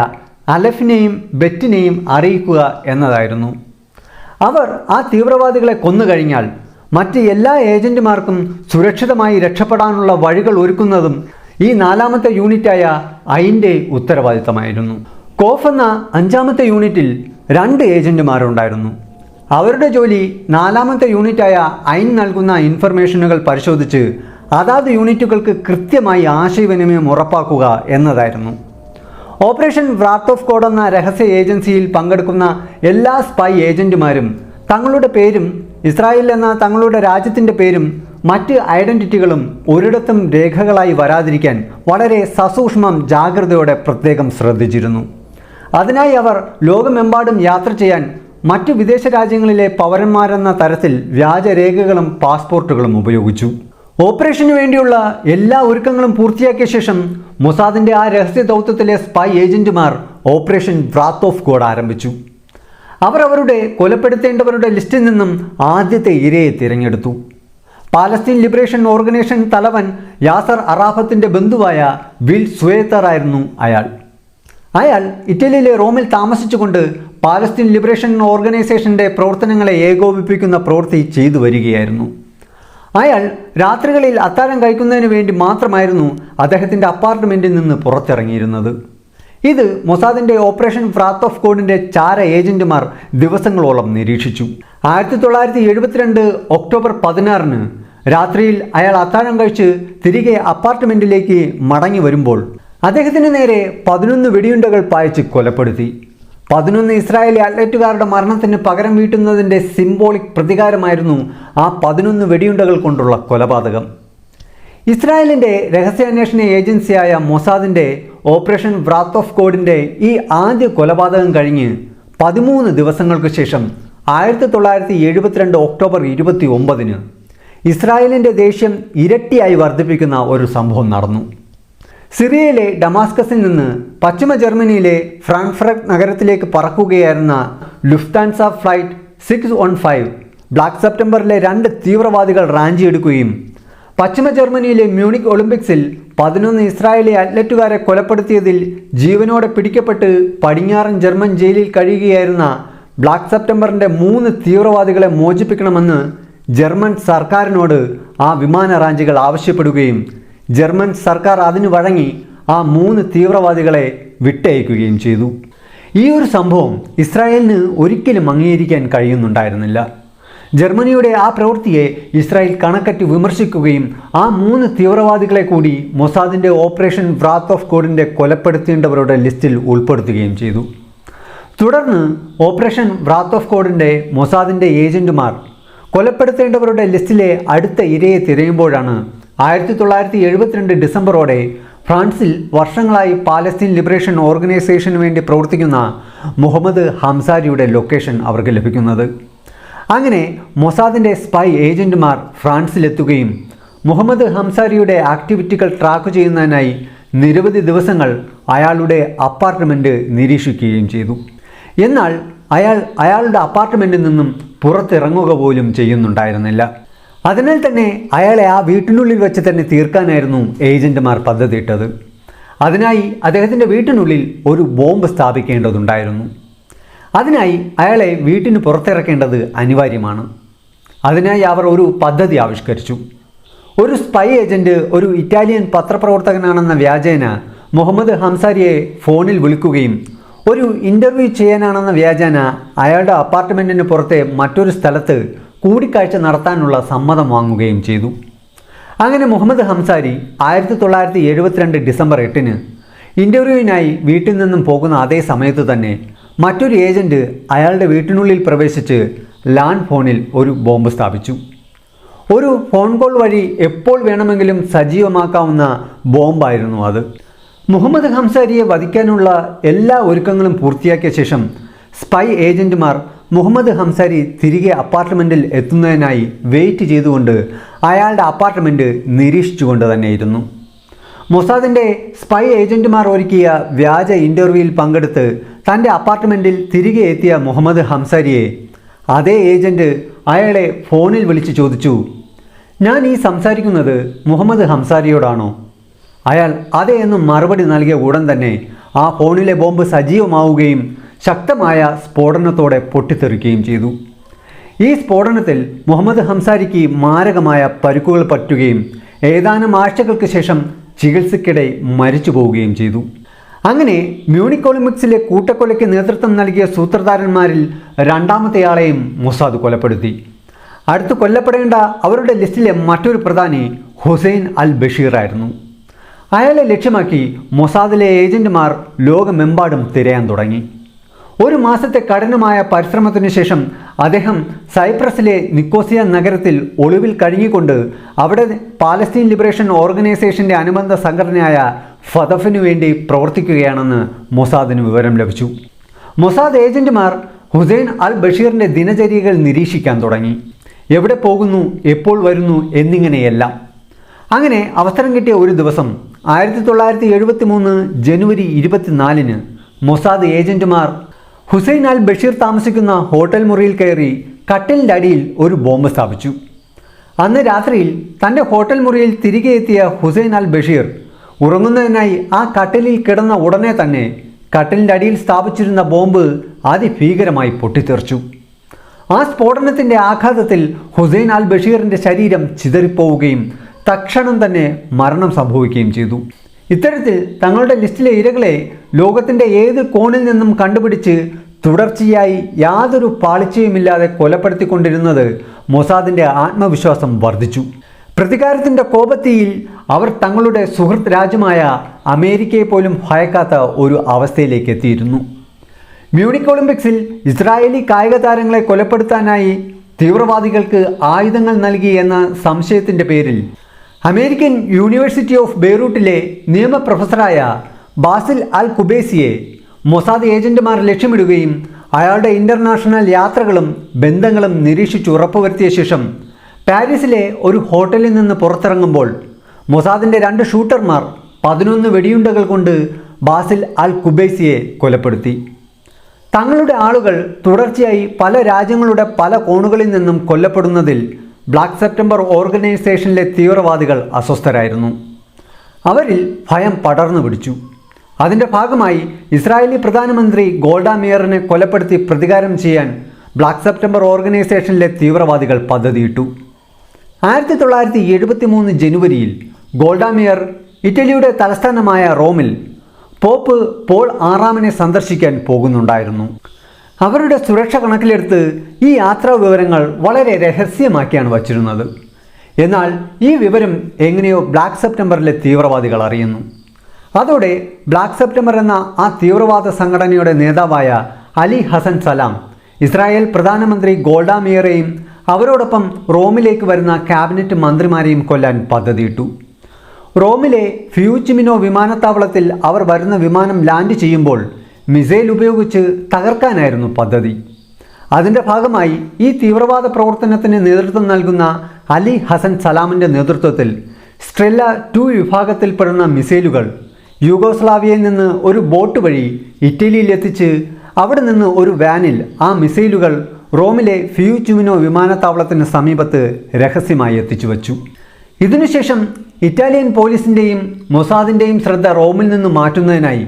അലഫിനെയും ബെറ്റിനെയും അറിയിക്കുക എന്നതായിരുന്നു. അവർ ആ തീവ്രവാദികളെ കൊന്നുകഴിഞ്ഞാൽ മറ്റ് എല്ലാ ഏജന്റുമാർക്കും സുരക്ഷിതമായി രക്ഷപ്പെടാനുള്ള വഴികൾ ഒരുക്കുന്നതും ഈ 4ാമത്തെ യൂണിറ്റായ ഐൻ്റെ ഉത്തരവാദിത്തമായിരുന്നു. കോഫ് എന്ന 5ാമത്തെ യൂണിറ്റിൽ 2 ഏജന്റുമാരുണ്ടായിരുന്നു. അവരുടെ ജോലി 4ാമത്തെ യൂണിറ്റായ ഐൻ നൽകുന്ന ഇൻഫർമേഷനുകൾ പരിശോധിച്ച് അതാത് യൂണിറ്റുകൾക്ക് കൃത്യമായി ആശയവിനിമയം ഉറപ്പാക്കുക എന്നതായിരുന്നു. ഓപ്പറേഷൻ വ്രാത്ത് ഓഫ് ഗോഡ് എന്ന രഹസ്യ ഏജൻസിയിൽ പങ്കെടുക്കുന്ന എല്ലാ സ്പൈ ഏജന്റുമാരും തങ്ങളുടെ പേരും ഇസ്രായേൽ എന്ന തങ്ങളുടെ രാജ്യത്തിൻ്റെ പേരും മറ്റ് ഐഡൻറ്റിറ്റികളും ഒരിടത്തും രേഖകളായി വരാതിരിക്കാൻ വളരെ സസൂക്ഷ്മം ജാഗ്രതയോടെ പ്രത്യേകം ശ്രദ്ധിച്ചിരുന്നു. അതിനായി അവർ ലോകമെമ്പാടും യാത്ര ചെയ്യാൻ മറ്റു വിദേശ രാജ്യങ്ങളിലെ പൗരന്മാരെന്ന തരത്തിൽ വ്യാജരേഖകളും പാസ്പോർട്ടുകളും ഉപയോഗിച്ചു. ഓപ്പറേഷന് വേണ്ടിയുള്ള എല്ലാ ഒരുക്കങ്ങളും പൂർത്തിയാക്കിയ ശേഷം മൊസാദിൻ്റെ ആ രഹസ്യ ദൗത്യത്തിലെ സ്പൈ ഏജന്റുമാർ ഓപ്പറേഷൻ വ്രാത്ത് ഓഫ് ഗോഡ് ആരംഭിച്ചു. അവർ അവരുടെ കൊലപ്പെടുത്തേണ്ടവരുടെ ലിസ്റ്റിൽ നിന്നും ആദ്യത്തെ ഇരയെ തിരഞ്ഞെടുത്തു. പാലസ്തീൻ ലിബറേഷൻ ഓർഗനൈസേഷൻ തലവൻ യാസർ അറാഫത്തിൻ്റെ ബന്ധുവായ വിൽ സുവേത്തർ ആയിരുന്നു അയാൾ. ഇറ്റലിയിലെ റോമിൽ താമസിച്ചുകൊണ്ട് പാലസ്തീൻ ലിബറേഷൻ ഓർഗനൈസേഷൻ്റെ പ്രവർത്തനങ്ങളെ ഏകോപിപ്പിക്കുന്ന പ്രവൃത്തി ചെയ്തു വരികയായിരുന്നു. അയാൾ രാത്രികളിൽ അത്താഴം കഴിക്കുന്നതിന് വേണ്ടി മാത്രമായിരുന്നു അദ്ദേഹത്തിൻ്റെ അപ്പാർട്ട്മെൻറ്റിൽ നിന്ന് പുറത്തിറങ്ങിയിരുന്നത്. ഇത് മൊസാദിൻ്റെ ഓപ്പറേഷൻ വ്രാത്ത് ഓഫ് ഗോഡിൻ്റെ ചാര ഏജന്റുമാർ ദിവസങ്ങളോളം നിരീക്ഷിച്ചു. 1972 ഒക്ടോബർ 16 രാത്രിയിൽ അയാൾ അത്താഴം കഴിച്ച് തിരികെ അപ്പാർട്ട്മെൻറ്റിലേക്ക് മടങ്ങി വരുമ്പോൾ അദ്ദേഹത്തിന് നേരെ 11 വെടിയുണ്ടകൾ പായിച്ച് കൊലപ്പെടുത്തി. 11 ഇസ്രായേലി അത്ലറ്റുകാരുടെ മരണത്തിന് പകരം വീട്ടുന്നതിൻ്റെ സിംബോളിക് പ്രതികാരമായിരുന്നു ആ 11 വെടിയുണ്ടകൾ കൊണ്ടുള്ള കൊലപാതകം. ഇസ്രായേലിൻ്റെ രഹസ്യാന്വേഷണ ഏജൻസിയായ മൊസാദിൻ്റെ ഓപ്പറേഷൻ വ്രാത്ത് ഓഫ് ഗോഡിൻ്റെ ഈ ആദ്യ കൊലപാതകം കഴിഞ്ഞ് 13 ദിവസങ്ങൾക്ക് ശേഷം 1972 ഒക്ടോബർ 29 ഇസ്രായേലിൻ്റെ ദേഷ്യം ഇരട്ടിയായി വർദ്ധിപ്പിക്കുന്ന ഒരു സംഭവം നടന്നു. സിറിയയിലെ ഡമാസ്കസിൽ നിന്ന് പശ്ചിമ ജർമ്മനിയിലെ ഫ്രാങ്ക്ഫർട്ട് നഗരത്തിലേക്ക് പറക്കുകയായിരുന്ന ലുഫ്താൻസ ഫ്ലൈറ്റ് 615 ബ്ലാക്ക് സെപ്റ്റംബറിലെ 2 തീവ്രവാദികൾ റാഞ്ചിയെടുക്കുകയും പശ്ചിമ ജർമ്മനിയിലെ മ്യൂണിക് ഒളിമ്പിക്സിൽ 11 ഇസ്രായേലി അത്ലറ്റുകാരെ കൊലപ്പെടുത്തിയതിൽ ജീവനോടെ പിടിക്കപ്പെട്ട് പടിഞ്ഞാറൻ ജർമ്മൻ ജയിലിൽ കഴിയുകയായിരുന്ന ബ്ലാക്ക് സെപ്റ്റംബറിൻ്റെ 3 തീവ്രവാദികളെ മോചിപ്പിക്കണമെന്ന് ജർമ്മൻ സർക്കാരിനോട് ആ വിമാന റാഞ്ചികൾ ആവശ്യപ്പെടുകയും ജർമ്മൻ സർക്കാർ അതിന് വഴങ്ങി ആ 3 തീവ്രവാദികളെ വിട്ടയക്കുകയും ചെയ്തു. ഈ ഒരു സംഭവം ഇസ്രായേലിന് ഒരിക്കലും അംഗീകരിക്കാൻ കഴിയുന്നുണ്ടായിരുന്നില്ല. ജർമ്മനിയുടെ ആ പ്രവൃത്തിയെ ഇസ്രായേൽ കണക്കറ്റ് വിമർശിക്കുകയും ആ 3 തീവ്രവാദികളെ കൂടി മൊസാദിൻ്റെ ഓപ്പറേഷൻ വ്രാത്ത് ഓഫ് ഗോഡിൻ്റെ കൊലപ്പെടുത്തേണ്ടവരുടെ ലിസ്റ്റിൽ ഉൾപ്പെടുത്തുകയും ചെയ്തു. തുടർന്ന് ഓപ്പറേഷൻ വ്രാത്ത് ഓഫ് ഗോഡിൻ്റെ മൊസാദിൻ്റെ ഏജന്റുമാർ കൊലപ്പെടുത്തേണ്ടവരുടെ ലിസ്റ്റിലെ അടുത്ത ഇരയെ തിരയുമ്പോഴാണ് 1972 ഡിസംബറോടെ ഫ്രാൻസിൽ വർഷങ്ങളായി പാലസ്തീൻ ലിബറേഷൻ ഓർഗനൈസേഷന് വേണ്ടി പ്രവർത്തിക്കുന്ന മുഹമ്മദ് ഹംസാരിയുടെ ലൊക്കേഷൻ അവർക്ക് ലഭിക്കുന്നത്. അങ്ങനെ മൊസാദിൻ്റെ സ്പൈ ഏജന്റുമാർ ഫ്രാൻസിലെത്തുകയും മുഹമ്മദ് ഹംസാരിയുടെ ആക്ടിവിറ്റികൾ ട്രാക്ക് ചെയ്യുന്നതിനായി നിരവധി ദിവസങ്ങൾ അയാളുടെ അപ്പാർട്ട്മെൻറ്റ് നിരീക്ഷിക്കുകയും ചെയ്തു. എന്നാൽ അയാളുടെ അപ്പാർട്ട്മെൻറ്റിൽ നിന്നും പുറത്തിറങ്ങുക പോലും ചെയ്യുന്നുണ്ടായിരുന്നില്ല. അതിനാൽ തന്നെ അയാളെ ആ വീട്ടിനുള്ളിൽ വെച്ച് തന്നെ തീർക്കാനായിരുന്നു ഏജന്റുമാർ പദ്ധതിയിട്ടത്. അതിനായി അദ്ദേഹത്തിൻ്റെ വീട്ടിനുള്ളിൽ ഒരു ബോംബ് സ്ഥാപിക്കേണ്ടതുണ്ടായിരുന്നു. അതിനായി അയാളെ വീട്ടിന് പുറത്തിറക്കേണ്ടത് അനിവാര്യമാണ്. അതിനായി അവർ ഒരു പദ്ധതി ആവിഷ്കരിച്ചു. ഒരു സ്പൈ ഏജന്റ് ഒരു ഇറ്റാലിയൻ പത്രപ്രവർത്തകനാണെന്ന വ്യാജേന മുഹമ്മദ് ഹംസാരിയെ ഫോണിൽ വിളിക്കുകയും ഒരു ഇൻ്റർവ്യൂ ചെയ്യാനാണെന്ന വ്യാജേന അയാളുടെ അപ്പാർട്ട്മെൻറ്റിന് പുറത്തെ മറ്റൊരു സ്ഥലത്ത് കൂടിക്കാഴ്ച നടത്താനുള്ള സമ്മതം വാങ്ങുകയും ചെയ്തു. അങ്ങനെ മുഹമ്മദ് ഹംസാരി 1972 ഡിസംബർ 8 ഇൻ്റർവ്യൂവിനായി വീട്ടിൽ നിന്നും പോകുന്ന അതേ സമയത്ത് തന്നെ മറ്റൊരു ഏജന്റ് അയാളുടെ വീട്ടിനുള്ളിൽ പ്രവേശിച്ച് ലാൻഡ് ഫോണിൽ ഒരു ബോംബ് സ്ഥാപിച്ചു. ഒരു ഫോൺ കോൾ വഴി എപ്പോൾ വേണമെങ്കിലും സജീവമാക്കാവുന്ന ബോംബായിരുന്നു അത്. മുഹമ്മദ് ഹംസാരിയെ വധിക്കാനുള്ള എല്ലാ ഒരുക്കങ്ങളും പൂർത്തിയാക്കിയ ശേഷം സ്പൈ ഏജന്റുമാർ മുഹമ്മദ് ഹംസാരി തിരികെ അപ്പാർട്ട്മെൻറ്റിൽ എത്തുന്നതിനായി വെയിറ്റ് ചെയ്തുകൊണ്ട് അയാളുടെ അപ്പാർട്ട്മെൻറ്റ് നിരീക്ഷിച്ചുകൊണ്ട് തന്നെയിരുന്നു. മൊസാദിൻ്റെ സ്പൈ ഏജന്റുമാർ ഒരുക്കിയ വ്യാജ ഇൻ്റർവ്യൂവിൽ പങ്കെടുത്ത് തൻ്റെ അപ്പാർട്ട്മെൻറ്റിൽ തിരികെ എത്തിയ മുഹമ്മദ് ഹംസാരിയെ അതേ ഏജന്റ് അയാളെ ഫോണിൽ വിളിച്ച് ചോദിച്ചു, "ഞാൻ ഈ സംസാരിക്കുന്നത് മുഹമ്മദ് ഹംസാരിയോടാണോ?" അയാൾ അതെ എന്ന് മറുപടി നൽകിയ ഉടൻ തന്നെ ആ ഫോണിലെ ബോംബ് സജീവമാവുകയും ശക്തമായ സ്ഫോടനത്തോടെ പൊട്ടിത്തെറിക്കുകയും ചെയ്തു. ഈ സ്ഫോടനത്തിൽ മുഹമ്മദ് ഹംസാരിക്ക് മാരകമായ പരുക്കുകൾ പറ്റുകയും ഏതാനും ആഴ്ചകൾക്ക് ശേഷം ചികിത്സയ്ക്കിടെ മരിച്ചു പോവുകയും ചെയ്തു. അങ്ങനെ മ്യൂണിക് ഒളിമ്പിക്സിലെ കൂട്ടക്കൊലയ്ക്ക് നേതൃത്വം നൽകിയ സൂത്രധാരന്മാരിൽ രണ്ടാമത്തെയാളെയും മൊസാദ് കൊലപ്പെടുത്തി. അടുത്ത് കൊല്ലപ്പെടേണ്ട അവരുടെ ലിസ്റ്റിലെ മറ്റൊരു പ്രധാനി ഹുസൈൻ അൽ ബഷീറായിരുന്നു. അയാളെ ലക്ഷ്യമാക്കി മൊസാദിലെ ഏജന്റുമാർ ലോകമെമ്പാടും തിരയാൻ തുടങ്ങി. ഒരു മാസത്തെ കഠിനമായ പരിശ്രമത്തിനു ശേഷം അദ്ദേഹം സൈപ്രസിലെ നിക്കോസിയ നഗരത്തിൽ ഒളിവിൽ കഴിഞ്ഞുകൊണ്ട് അവിടെ പാലസ്തീൻ ലിബറേഷൻ ഓർഗനൈസേഷൻ്റെ അനുബന്ധ സംഘടനയായ ഫതഫിനു വേണ്ടി പ്രവർത്തിക്കുകയാണെന്ന് മൊസാദിന് വിവരം ലഭിച്ചു. മൊസാദ് ഏജന്റുമാർ ഹുസൈൻ അൽ ബഷീറിൻ്റെ ദിനചര്യകൾ നിരീക്ഷിക്കാൻ തുടങ്ങി. എവിടെ പോകുന്നു, എപ്പോൾ വരുന്നു എന്നിങ്ങനെയെല്ലാം. അങ്ങനെ അവസരം കിട്ടിയ ഒരു ദിവസം 1973 ജനുവരി 24 മൊസാദ് ഏജന്റുമാർ ഹുസൈൻ അൽ ബഷീർ താമസിക്കുന്ന ഹോട്ടൽ മുറിയിൽ കയറി കട്ടിലിൻ്റെ അടിയിൽ ഒരു ബോംബ് സ്ഥാപിച്ചു. അന്ന് രാത്രിയിൽ തൻ്റെ ഹോട്ടൽ മുറിയിൽ തിരികെ എത്തിയ ഹുസൈൻ അൽ ബഷീർ ഉറങ്ങുന്നതിനായി ആ കട്ടിലിൽ കിടന്ന ഉടനെ തന്നെ കട്ടിലിൻ്റെ അടിയിൽ സ്ഥാപിച്ചിരുന്ന ബോംബ് അതിഭീകരമായി പൊട്ടിത്തെറിച്ചു. ആ സ്ഫോടനത്തിൻ്റെ ആഘാതത്തിൽ ഹുസൈൻ അൽ ബഷീറിൻ്റെ ശരീരം ചിതറിപ്പോവുകയും തക്ഷണം തന്നെ മരണം സംഭവിക്കുകയും ചെയ്തു. ഇത്തരത്തിൽ തങ്ങളുടെ ലിസ്റ്റിലെ ഇരകളെ ലോകത്തിൻ്റെ ഏത് കോണിൽ നിന്നും കണ്ടുപിടിച്ച് തുടർച്ചയായി യാതൊരു പാളിച്ചയുമില്ലാതെ കൊലപ്പെടുത്തിക്കൊണ്ടിരുന്നത് മൊസാദിൻ്റെ ആത്മവിശ്വാസം വർദ്ധിച്ചു. പ്രതികാരത്തിൻ്റെ കോപത്തിയിൽ അവർ തങ്ങളുടെ സുഹൃത്ത് രാജ്യമായ അമേരിക്കയെ പോലും ഭയക്കാത്ത ഒരു അവസ്ഥയിലേക്ക് എത്തിയിരുന്നു. മ്യൂണിക് ഒളിമ്പിക്സിൽ ഇസ്രായേലി കായിക താരങ്ങളെ കൊലപ്പെടുത്താനായി തീവ്രവാദികൾക്ക് ആയുധങ്ങൾ നൽകി എന്ന സംശയത്തിൻ്റെ പേരിൽ അമേരിക്കൻ യൂണിവേഴ്സിറ്റി ഓഫ് ബെയ്റൂട്ടിലെ നിയമ പ്രൊഫസറായ ബാസിൽ അൽ ഖുബൈസിയെ മൊസാദ് ഏജന്റുമാർ ലക്ഷ്യമിടുകയും അയാളുടെ ഇൻ്റർനാഷണൽ യാത്രകളും ബന്ധങ്ങളും നിരീക്ഷിച്ച് ഉറപ്പുവരുത്തിയ ശേഷം പാരീസിലെ ഒരു ഹോട്ടലിൽ നിന്ന് പുറത്തിറങ്ങുമ്പോൾ മൊസാദിൻ്റെ 2 ഷൂട്ടർമാർ 11 വെടിയുണ്ടകൾ കൊണ്ട് ബാസിൽ അൽ ഖുബൈസിയെ കൊലപ്പെടുത്തി. തങ്ങളുടെ ആളുകൾ തുടർച്ചയായി പല രാജ്യങ്ങളുടെ പല കോണുകളിൽ നിന്നും കൊല്ലപ്പെടുന്നതിൽ ബ്ലാക്ക് സെപ്റ്റംബർ ഓർഗനൈസേഷനിലെ തീവ്രവാദികൾ അസ്വസ്ഥരായിരുന്നു. അവരിൽ ഭയം പടർന്നു പിടിച്ചു. അതിൻ്റെ ഭാഗമായി ഇസ്രായേലി പ്രധാനമന്ത്രി ഗോൾഡ മേയറിനെ കൊലപ്പെടുത്തി പ്രതികാരം ചെയ്യാൻ ബ്ലാക്ക് സെപ്റ്റംബർ ഓർഗനൈസേഷനിലെ തീവ്രവാദികൾ പദ്ധതിയിട്ടു. 1973 ജനുവരിയിൽ ഗോൾഡ മേയർ ഇറ്റലിയുടെ തലസ്ഥാനമായ റോമിൽ പോപ്പ് പോൾ 6 സന്ദർശിക്കാൻ പോകുന്നുണ്ടായിരുന്നു. അവരുടെ സുരക്ഷ കണക്കിലെടുത്ത് ഈ യാത്രാ വിവരങ്ങൾ വളരെ രഹസ്യമാക്കിയാണ് വച്ചിരുന്നത്. എന്നാൽ ഈ വിവരം എങ്ങനെയോ ബ്ലാക്ക് സെപ്റ്റംബറിലെ തീവ്രവാദികൾ അറിയുന്നു. അതോടെ ബ്ലാക്ക് സെപ്റ്റംബർ എന്ന ആ തീവ്രവാദ സംഘടനയുടെ നേതാവായ അലി ഹസൻ സലാം ഇസ്രായേൽ പ്രധാനമന്ത്രി ഗോൾഡ മേയറെയും അവരോടൊപ്പം റോമിലേക്ക് വരുന്ന ക്യാബിനറ്റ് മന്ത്രിമാരെയും കൊല്ലാൻ പദ്ധതിയിട്ടു. റോമിലെ ഫ്യൂച്ചിമിനോ വിമാനത്താവളത്തിൽ അവർ വരുന്ന വിമാനം ലാൻഡ് ചെയ്യുമ്പോൾ മിസൈൽ ഉപയോഗിച്ച് തകർക്കാനായിരുന്നു പദ്ധതി. അതിൻ്റെ ഭാഗമായി ഈ തീവ്രവാദ പ്രവർത്തനത്തിന് നേതൃത്വം നൽകുന്ന അലി ഹസൻ സലാമിൻ്റെ നേതൃത്വത്തിൽ സ്ട്രെല്ല 2 വിഭാഗത്തിൽപ്പെടുന്ന മിസൈലുകൾ യൂഗോസ്ലാവിയയിൽ നിന്ന് ഒരു ബോട്ട് വഴി ഇറ്റലിയിൽ എത്തിച്ച് അവിടെ നിന്ന് ഒരു വാനിൽ ആ മിസൈലുകൾ റോമിലെ ഫിയൂച്ചിമിനോ വിമാനത്താവളത്തിന് സമീപത്ത് രഹസ്യമായി എത്തിച്ചു വച്ചു. ഇതിനുശേഷം ഇറ്റാലിയൻ പോലീസിൻ്റെയും മൊസാദിൻ്റെയും ശ്രദ്ധ റോമിൽ നിന്ന് മാറ്റുന്നതിനായി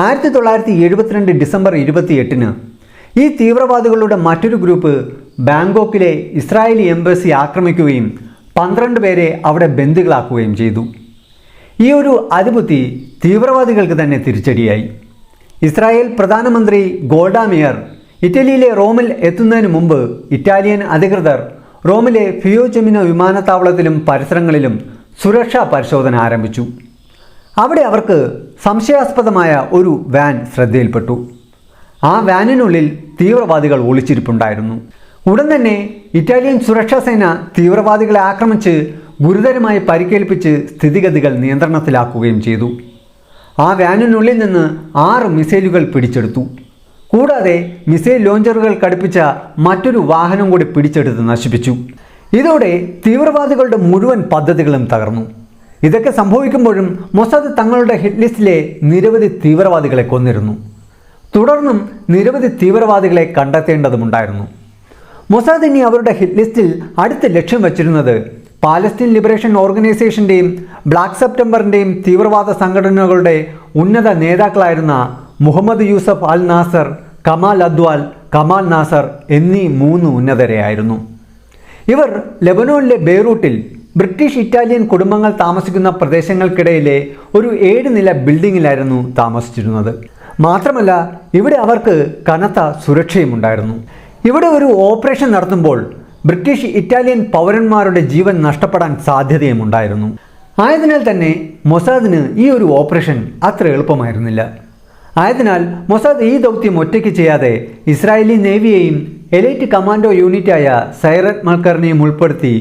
1972 ഡിസംബർ 28 ഈ തീവ്രവാദികളുടെ മറ്റൊരു ഗ്രൂപ്പ് ബാങ്കോക്കിലെ ഇസ്രായേലി എംബസി ആക്രമിക്കുകയും 12 പേരെ അവിടെ ബന്ദികളാക്കുകയും ചെയ്തു. ഈ ഒരു അതിബുദ്ധി തീവ്രവാദികൾക്ക് തന്നെ തിരിച്ചടിയായി. ഇസ്രായേൽ പ്രധാനമന്ത്രി ഗോൾഡ മേയർ ഇറ്റലിയിലെ റോമിൽ എത്തുന്നതിന് മുമ്പ് ഇറ്റാലിയൻ അധികൃതർ റോമിലെ ഫിയോചെമിനോ വിമാനത്താവളത്തിലും പരിസരങ്ങളിലും സുരക്ഷാ പരിശോധന ആരംഭിച്ചു. അവിടെ അവർക്ക് സംശയാസ്പദമായ ഒരു വാൻ ശ്രദ്ധയിൽപ്പെട്ടു. ആ വാനിനുള്ളിൽ തീവ്രവാദികൾ ഒളിച്ചിരിപ്പുണ്ടായിരുന്നു. ഉടൻ തന്നെ ഇറ്റാലിയൻ സുരക്ഷാ സേന തീവ്രവാദികളെ ആക്രമിച്ച് ഗുരുതരമായി പരിക്കേൽപ്പിച്ച് സ്ഥിതിഗതികൾ നിയന്ത്രണത്തിലാക്കുകയും ചെയ്തു. ആ വാനിനുള്ളിൽ നിന്ന് 6 മിസൈലുകൾ പിടിച്ചെടുത്തു. കൂടാതെ മിസൈൽ ലോഞ്ചറുകൾ ഘടിപ്പിച്ച മറ്റൊരു വാഹനം കൂടി പിടിച്ചെടുത്ത് നശിപ്പിച്ചു. ഇതോടെ തീവ്രവാദികളുടെ മുഴുവൻ പദ്ധതികളും തകർന്നു. ഇതൊക്കെ സംഭവിക്കുമ്പോഴും മൊസാദ് തങ്ങളുടെ ഹിറ്റ് ലിസ്റ്റിലെ നിരവധി തീവ്രവാദികളെ കൊന്നിരുന്നു. തുടർന്നും നിരവധി തീവ്രവാദികളെ കണ്ടെത്തേണ്ടതുണ്ടായിരുന്നു. മൊസാദ് ഇനി അവരുടെ ഹിറ്റ് ലിസ്റ്റിൽ അടുത്ത ലക്ഷ്യം വച്ചിരുന്നത് പാലസ്തീൻ ലിബറേഷൻ ഓർഗനൈസേഷൻ്റെയും ബ്ലാക്ക് സെപ്റ്റംബറിൻ്റെയും തീവ്രവാദ സംഘടനകളുടെ ഉന്നത നേതാക്കളായിരുന്ന മുഹമ്മദ് യൂസഫ് അൽ നാസർ, കമാൽ അദ്വാൽ, കമാൽ നാസർ എന്നീ 3 ഉന്നതരെയായിരുന്നു. ഇവർ ലെബനോനിലെ ബെയ്റൂട്ടിൽ ബ്രിട്ടീഷ് ഇറ്റാലിയൻ കുടുംബങ്ങൾ താമസിക്കുന്ന പ്രദേശങ്ങൾക്കിടയിലെ ഒരു 7 നില ബിൽഡിങ്ങിലായിരുന്നു താമസിച്ചിരുന്നത്. മാത്രമല്ല ഇവിടെ അവർക്ക് കനത്ത സുരക്ഷയുമുണ്ടായിരുന്നു. ഇവിടെ ഒരു ഓപ്പറേഷൻ നടത്തുമ്പോൾ ബ്രിട്ടീഷ് ഇറ്റാലിയൻ പൗരന്മാരുടെ ജീവൻ നഷ്ടപ്പെടാൻ സാധ്യതയുമുണ്ടായിരുന്നു. ആയതിനാൽ തന്നെ മൊസാദിന് ഈ ഒരു ഓപ്പറേഷൻ അത്ര എളുപ്പമായിരുന്നില്ല. ആയതിനാൽ മൊസാദ് ഈ ദൗത്യം ഒറ്റയ്ക്ക് ചെയ്യാതെ ഇസ്രായേലി നേവിയെയും എലൈറ്റ് കമാൻഡോ യൂണിറ്റായ സൈറത്ത് മൽക്കറിനെയും ഉൾപ്പെടുത്തി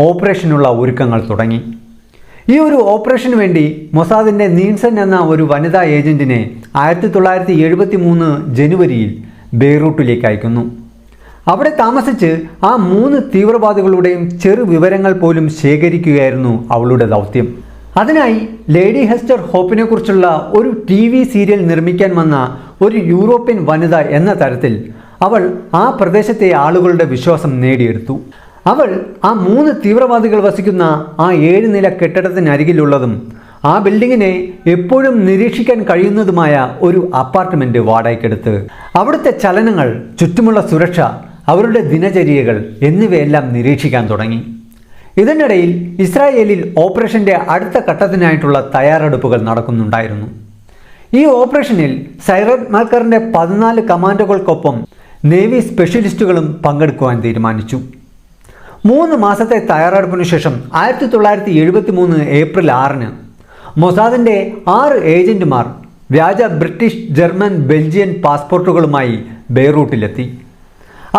ഓപ്പറേഷനുള്ള ഒരുക്കങ്ങൾ തുടങ്ങി. ഈ ഒരു ഓപ്പറേഷന് വേണ്ടി മൊസാദിൻ്റെ നീൻസൺ എന്ന ഒരു വനിതാ ഏജന്റിനെ 1973 ജനുവരിയിൽ ബെയ്റൂട്ടിലേക്ക് അയക്കുന്നു. അവിടെ താമസിച്ച് ആ 3 തീവ്രവാദികളുടെയും ചെറു വിവരങ്ങൾ പോലും ശേഖരിക്കുകയായിരുന്നു അവളുടെ ദൗത്യം. അതിനായി ലേഡി ഹെസ്റ്റർ ഹോപ്പിനെക്കുറിച്ചുള്ള ഒരു TV സീരിയൽ നിർമ്മിക്കാൻ വന്ന ഒരു യൂറോപ്യൻ വനിത എന്ന തരത്തിൽ അവൾ ആ പ്രദേശത്തെ ആളുകളുടെ വിശ്വാസം നേടിയെടുത്തു. അവൾ ആ 3 തീവ്രവാദികൾ വസിക്കുന്ന ആ 7 നില കെട്ടിടത്തിനരികിലുള്ളതും ആ ബിൽഡിങ്ങിനെ എപ്പോഴും നിരീക്ഷിക്കാൻ കഴിയുന്നതുമായ ഒരു അപ്പാർട്ട്മെന്റ് വാടകയ്ക്കെടുത്ത് അവിടുത്തെ ചലനങ്ങൾ, ചുറ്റുമുള്ള സുരക്ഷ, അവരുടെ ദിനചര്യകൾ എന്നിവയെല്ലാം നിരീക്ഷിക്കാൻ തുടങ്ങി. ഇതിനിടയിൽ ഇസ്രായേലിൽ ഓപ്പറേഷന്റെ അടുത്ത ഘട്ടത്തിനായിട്ടുള്ള തയ്യാറെടുപ്പുകൾ നടക്കുന്നുണ്ടായിരുന്നു. ഈ ഓപ്പറേഷനിൽ സൈറത് മൽക്കറിന്റെ 14 കമാൻഡോകൾക്കൊപ്പം നേവി സ്പെഷ്യലിസ്റ്റുകളും പങ്കെടുക്കുവാൻ തീരുമാനിച്ചു. 3 മാസത്തെ തയ്യാറെടുപ്പിനു ശേഷം 1973 ഏപ്രിൽ 6-ന് മൊസാദിന്റെ 6 ഏജന്റുമാർ വ്യാജ ബ്രിട്ടീഷ്, ജർമ്മൻ, ബെൽജിയൻ പാസ്പോർട്ടുകളുമായി ബെയ്റൂട്ടിലെത്തി.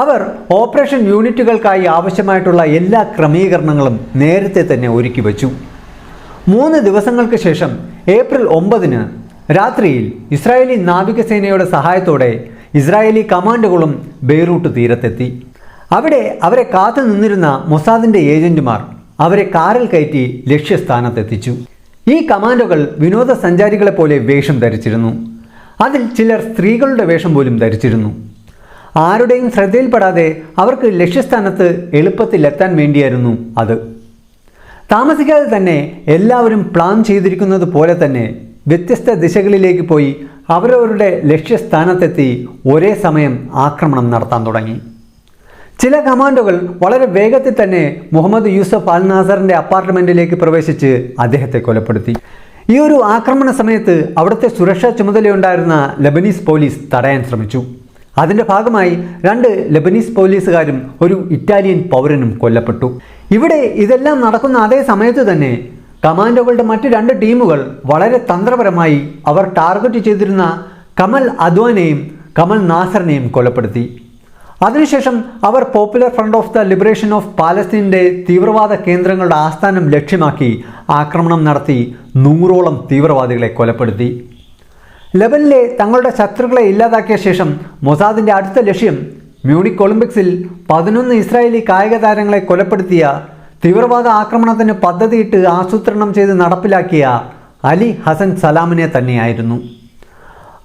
അവർ ഓപ്പറേഷൻ യൂണിറ്റുകൾക്കായി ആവശ്യമായിട്ടുള്ള എല്ലാ ക്രമീകരണങ്ങളും നേരത്തെ തന്നെ ഒരുക്കി വച്ചു. 3 ദിവസങ്ങൾക്ക് ശേഷം ഏപ്രിൽ 9-ന് രാത്രിയിൽ ഇസ്രായേലി നാവികസേനയുടെ സഹായത്തോടെ ഇസ്രായേലി കമാൻഡോകളും ബെയ്റൂട്ട് തീരത്തെത്തി. അവിടെ അവരെ കാത്തു നിന്നിരുന്ന മൊസാദിന്റെ ഏജന്റുമാർ അവരെ കാറിൽ കയറ്റി ലക്ഷ്യസ്ഥാനത്തെത്തിച്ചു. ഈ കമാൻഡോകൾ വിനോദസഞ്ചാരികളെ പോലെ വേഷം ധരിച്ചിരുന്നു. അതിൽ ചിലർ സ്ത്രീകളുടെ വേഷം പോലും ധരിച്ചിരുന്നു. ആരുടെയും ശ്രദ്ധയിൽപ്പെടാതെ അവർക്ക് ലക്ഷ്യസ്ഥാനത്ത് എളുപ്പത്തിൽ എത്താൻ വേണ്ടിയായിരുന്നു അത്. താമസിക്കാതെ തന്നെ എല്ലാവരും പ്ലാൻ ചെയ്തിരിക്കുന്നത് പോലെ തന്നെ വ്യത്യസ്ത ദിശകളിലേക്ക് പോയി അവരവരുടെ ലക്ഷ്യസ്ഥാനത്തെത്തി ഒരേ സമയം ആക്രമണം നടത്താൻ തുടങ്ങി. ചില കമാൻഡോകൾ വളരെ വേഗത്തിൽ തന്നെ മുഹമ്മദ് യൂസഫ് അൽ നാസറിന്റെ അപ്പാർട്ട്മെന്റിലേക്ക് പ്രവേശിച്ച് അദ്ദേഹത്തെ കൊലപ്പെടുത്തി. ഈ ഒരു ആക്രമണ സമയത്ത് അവിടുത്തെ സുരക്ഷാ ചുമതലയുണ്ടായിരുന്ന ലബനീസ് പോലീസ് തടയാൻ ശ്രമിച്ചു. അതിന്റെ ഭാഗമായി 2 ലബനീസ് പോലീസുകാരും ഒരു ഇറ്റാലിയൻ പൗരനും കൊല്ലപ്പെട്ടു. ഇവിടെ ഇതെല്ലാം നടക്കുന്ന അതേ സമയത്ത് തന്നെ കമാൻഡോകളുടെ മറ്റ് 2 ടീമുകൾ വളരെ തന്ത്രപരമായി അവർ ടാർഗറ്റ് ചെയ്തിരുന്ന കമൽ അദ്വാനെയും കമൽ നാസറിനെയും കൊലപ്പെടുത്തി. അതിനുശേഷം അവർ Popular front of the liberation of പാലസ്തീനിന്റെ തീവ്രവാദ കേന്ദ്രങ്ങളുടെ ആസ്ഥാനം ലക്ഷ്യമാക്കി ആക്രമണം നടത്തി 100ഓളം തീവ്രവാദികളെ കൊലപ്പെടുത്തി. ലെബനിലെ തങ്ങളുടെ ശത്രുക്കളെ ഇല്ലാതാക്കിയ ശേഷം മൊസാദിന്റെ അടുത്ത ലക്ഷ്യം മ്യൂണിക് ഒളിമ്പിക്സിൽ 11 ഇസ്രായേലി കായിക താരങ്ങളെ കൊലപ്പെടുത്തിയ, തീവ്രവാദ ആക്രമണത്തിന് പദ്ധതിയിട്ട് ആസൂത്രണം ചെയ്ത് നടപ്പിലാക്കിയ അലി ഹസൻ സലാമിനെ തന്നെയായിരുന്നു.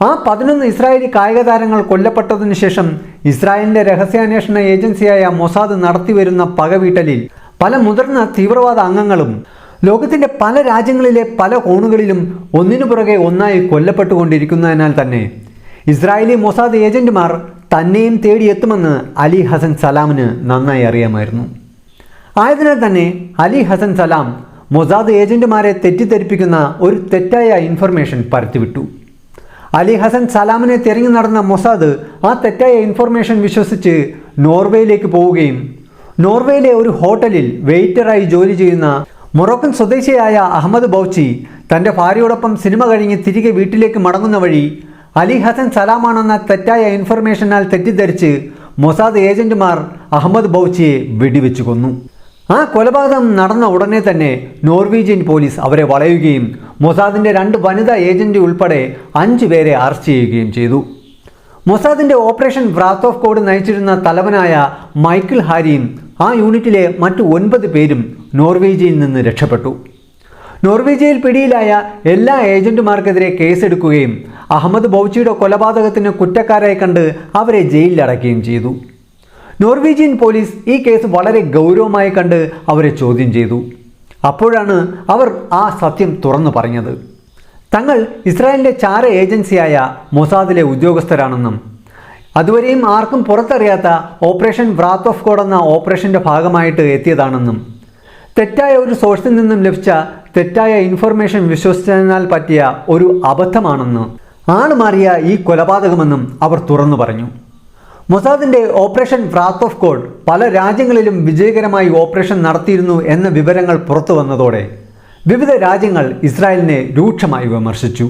ആ 11 ഇസ്രായേലി കായിക താരങ്ങൾ കൊല്ലപ്പെട്ടതിനു ശേഷം ഇസ്രായേലിന്റെ രഹസ്യാന്വേഷണ ഏജൻസിയായ മൊസാദ് നടത്തിവരുന്ന പകവീട്ടലിൽ പല മുതിർന്ന തീവ്രവാദ അംഗങ്ങളും ലോകത്തിന്റെ പല രാജ്യങ്ങളിലെ പല കോണുകളിലും ഒന്നിനു പുറകെ ഒന്നായി കൊല്ലപ്പെട്ടുകൊണ്ടിരിക്കുന്നതിനാൽ തന്നെ ഇസ്രായേലി മൊസാദ് ഏജന്റുമാർ തന്നെയും തേടിയെത്തുമെന്ന് അലി ഹസൻ സലാമിന് നന്നായി അറിയാമായിരുന്നു. ആയതിനാൽ തന്നെ അലി ഹസൻ സലാം മൊസാദ് ഏജന്റുമാരെ തെറ്റിദ്ധരിപ്പിക്കുന്ന ഒരു തെറ്റായ ഇൻഫർമേഷൻ പരത്തിവിട്ടു. അലി ഹസൻ സലാമിനെ തിരഞ്ഞു നടന്ന മൊസാദ് ആ തെറ്റായ ഇൻഫർമേഷൻ വിശ്വസിച്ച് നോർവേയിലേക്ക് പോവുകയും നോർവേയിലെ ഒരു ഹോട്ടലിൽ വെയിറ്ററായി ജോലി ചെയ്യുന്ന മൊറോക്കൻ സ്വദേശിയായ അഹമ്മദ് ബൗച്ചി തൻ്റെ ഭാര്യയോടൊപ്പം സിനിമ കഴിഞ്ഞ് തിരികെ വീട്ടിലേക്ക് മടങ്ങുന്ന വഴി അലി ഹസൻ സലാമാണെന്ന തെറ്റായ ഇൻഫർമേഷനാൽ തെറ്റിദ്ധരിച്ച് മൊസാദ് ഏജന്റുമാർ അഹമ്മദ് ബൗച്ചിയെ വെടിവെച്ചു കൊന്നു. ആ കൊലപാതകം നടന്ന ഉടനെ തന്നെ നോർവീജിയൻ പോലീസ് അവരെ വളയുകയും മൊസാദിന്റെ 2 വനിതാ ഏജന്റ് ഉൾപ്പെടെ 5 പേരെ അറസ്റ്റ് ചെയ്യുകയും ചെയ്തു. മൊസാദിന്റെ ഓപ്പറേഷൻ വ്രാത്ത് ഓഫ് കോഡ് നയിച്ചിരുന്ന തലവനായ മൈക്കിൾ ഹാരിയും ആ യൂണിറ്റിലെ മറ്റു 9 പേരും നോർവേജിയയിൽ നിന്ന് രക്ഷപ്പെട്ടു. നോർവേജിയയിൽ പിടിയിലായ എല്ലാ ഏജന്റുമാർക്കെതിരെ കേസെടുക്കുകയും അഹമ്മദ് ബൗച്ചിയുടെ കൊലപാതകത്തിന് കുറ്റക്കാരായി കണ്ട് അവരെ ജയിലിലടക്കുകയും ചെയ്തു. നോർവീജിയൻ പോലീസ് ഈ കേസ് വളരെ ഗൗരവമായി കണ്ട് അവരെ ചോദ്യം ചെയ്തു. അപ്പോഴാണ് അവർ ആ സത്യം തുറന്നു പറഞ്ഞത്. തങ്ങൾ ഇസ്രായേലിന്റെ ചാര ഏജൻസിയായ മൊസാദിലെ ഉദ്യോഗസ്ഥരാണെന്നും അതുവരെയും ആർക്കും പുറത്തറിയാത്ത ഓപ്പറേഷൻ വ്രാത്ത് ഓഫ് കോഡ് എന്ന ഓപ്പറേഷന്റെ ഭാഗമായിട്ട് എത്തിയതാണെന്നും തെറ്റായ ഒരു സോഴ്സിൽ നിന്നും ലഭിച്ച തെറ്റായ ഇൻഫർമേഷൻ വിശ്വസിച്ചതിനാൽ പറ്റിയ ഒരു അബദ്ധമാണെന്ന് ആളുമാറിയ ഈ കൊലപാതകമെന്നും അവർ തുറന്നു പറഞ്ഞു. മൊസാദിന്റെ ഓപ്പറേഷൻ വ്രാത്ത് ഓഫ് കോഡ് പല രാജ്യങ്ങളിലും വിജയകരമായി ഓപ്പറേഷൻ നടത്തിയിരുന്നു എന്ന വിവരങ്ങൾ പുറത്തു വന്നതോടെ വിവിധ രാജ്യങ്ങൾ ഇസ്രായേലിനെ രൂക്ഷമായി വിമർശിച്ചു.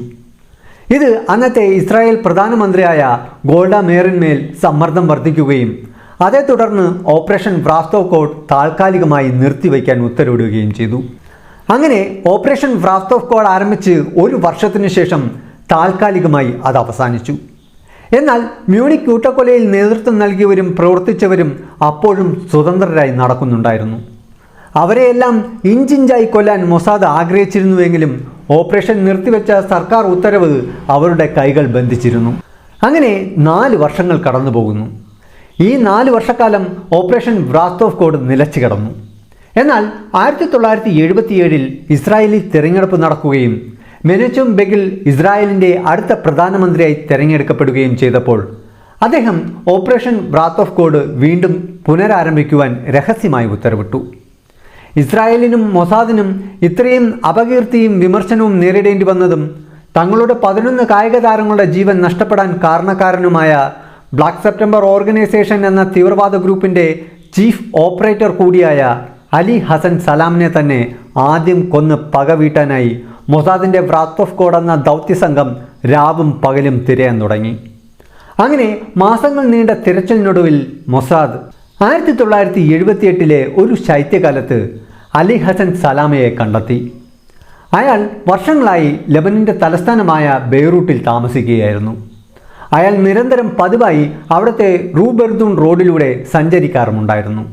ഇത് അന്നത്തെ ഇസ്രായേൽ പ്രധാനമന്ത്രിയായ ഗോൾഡ മേയറിന്മേൽ സമ്മർദ്ദം വർദ്ധിക്കുകയും അതേ തുടർന്ന് ഓപ്പറേഷൻ വ്രാത്ത് ഓഫ് കോഡ് താൽക്കാലികമായി നിർത്തിവെക്കാൻ ഉത്തരവിടുകയും ചെയ്തു. അങ്ങനെ ഓപ്പറേഷൻ വ്രാത്ത് ഓഫ് കോഡ് ആരംഭിച്ച് 1 വർഷത്തിനു ശേഷം താൽക്കാലികമായി അത് അവസാനിച്ചു. എന്നാൽ മ്യൂണിക് കൂട്ടക്കൊലയിൽ നേതൃത്വം നൽകിയവരും പ്രവർത്തിച്ചവരും അപ്പോഴും സ്വതന്ത്രരായി നടക്കുന്നുണ്ടായിരുന്നു. അവരെയെല്ലാം ഇഞ്ചിഞ്ചായി കൊല്ലാൻ മൊസാദ് ആഗ്രഹിച്ചിരുന്നുവെങ്കിലും ഓപ്പറേഷൻ നിർത്തിവെച്ച സർക്കാർ ഉത്തരവ് അവരുടെ കൈകൾ ബന്ധിച്ചിരുന്നു. അങ്ങനെ 4 വർഷങ്ങൾ കടന്നു പോകുന്നു. ഈ 4 വർഷക്കാലം ഓപ്പറേഷൻ വ്രാത്ത് ഓഫ് കോഡ് നിലച്ചു കിടന്നു. എന്നാൽ 1977 ഇസ്രായേലിൽ തിരഞ്ഞെടുപ്പ് നടക്കുകയും മെനച്ചും ബെഗിൽ ഇസ്രായേലിൻ്റെ അടുത്ത പ്രധാനമന്ത്രിയായി തിരഞ്ഞെടുക്കപ്പെടുകയും ചെയ്തപ്പോൾ അദ്ദേഹം ഓപ്പറേഷൻ വ്രാത്ത് ഓഫ് ഗോഡ് വീണ്ടും പുനരാരംഭിക്കുവാൻ രഹസ്യമായി ഉത്തരവിട്ടു. ഇസ്രായേലിനും മൊസാദിനും ഇത്രയും അപകീർത്തിയും വിമർശനവും നേരിടേണ്ടി വന്നതും തങ്ങളുടെ 11 കായിക താരങ്ങളുടെ ജീവൻ നഷ്ടപ്പെടാൻ കാരണക്കാരനുമായ ബ്ലാക്ക് സെപ്റ്റംബർ ഓർഗനൈസേഷൻ എന്ന തീവ്രവാദ ഗ്രൂപ്പിൻ്റെ ചീഫ് ഓപ്പറേറ്റർ കൂടിയായ അലി ഹസൻ സലാമിനെ തന്നെ ആദ്യം കൊന്ന് പകവീട്ടാനായി മൊസാദിൻ്റെ വ്രാത്ത് ഓഫ് ഗോഡ് എന്ന ദൗത്യസംഘം രാവും പകലും തിരയാൻ തുടങ്ങി. അങ്ങനെ മാസങ്ങൾ നീണ്ട തിരച്ചിലിനൊടുവിൽ മൊസാദ് 1978 ഒരു ശൈത്യകാലത്ത് അലി ഹസൻ സലാമയെ കണ്ടെത്തി. അയാൾ വർഷങ്ങളായി ലെബനൻ്റെ തലസ്ഥാനമായ ബെയ്റൂട്ടിൽ താമസിക്കുകയായിരുന്നു. അയാൾ നിരന്തരം പതിവായി അവിടുത്തെ റൂബെർദൂൺ റോഡിലൂടെ സഞ്ചരിക്കാറുമുണ്ടായിരുന്നു.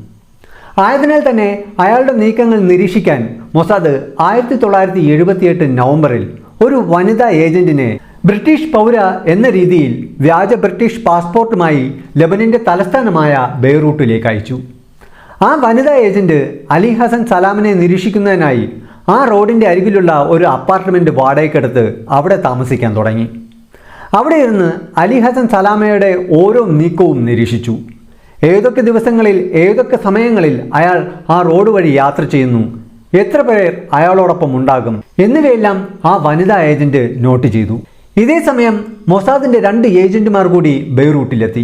ആയതിനാൽ തന്നെ അയാളുടെ നീക്കങ്ങൾ നിരീക്ഷിക്കാൻ മൊസാദ് 1978 നവംബറിൽ ഒരു വനിതാ ഏജന്റിനെ ബ്രിട്ടീഷ് പൗര എന്ന രീതിയിൽ വ്യാജ ബ്രിട്ടീഷ് പാസ്പോർട്ടുമായി ലെബനൻ്റെ തലസ്ഥാനമായ ബെയ്റൂട്ടിലേക്ക് അയച്ചു. ആ വനിതാ ഏജന്റ് അലി ഹസൻ സലാമിനെ നിരീക്ഷിക്കുന്നതിനായി ആ റോഡിൻ്റെ അരികിലുള്ള ഒരു അപ്പാർട്ട്മെൻറ്റ് വാടകയ്ക്കെടുത്ത് അവിടെ താമസിക്കാൻ തുടങ്ങി. അവിടെ ഇരുന്ന് അലി ഹസൻ സലാമയുടെ ഓരോ നീക്കവും നിരീക്ഷിച്ചു. ഏതൊക്കെ ദിവസങ്ങളിൽ ഏതൊക്കെ സമയങ്ങളിൽ അയാൾ ആ റോഡ് വഴി യാത്ര ചെയ്യുന്നു, എത്ര പേർ അയാളോടൊപ്പം ഉണ്ടാകും എന്നിവയെല്ലാം ആ വനിതാ ഏജന്റ് നോട്ട് ചെയ്തു. ഇതേ സമയം മൊസാദിൻ്റെ 2 ഏജന്റുമാർ കൂടി ബെയ്റൂട്ടിലെത്തി.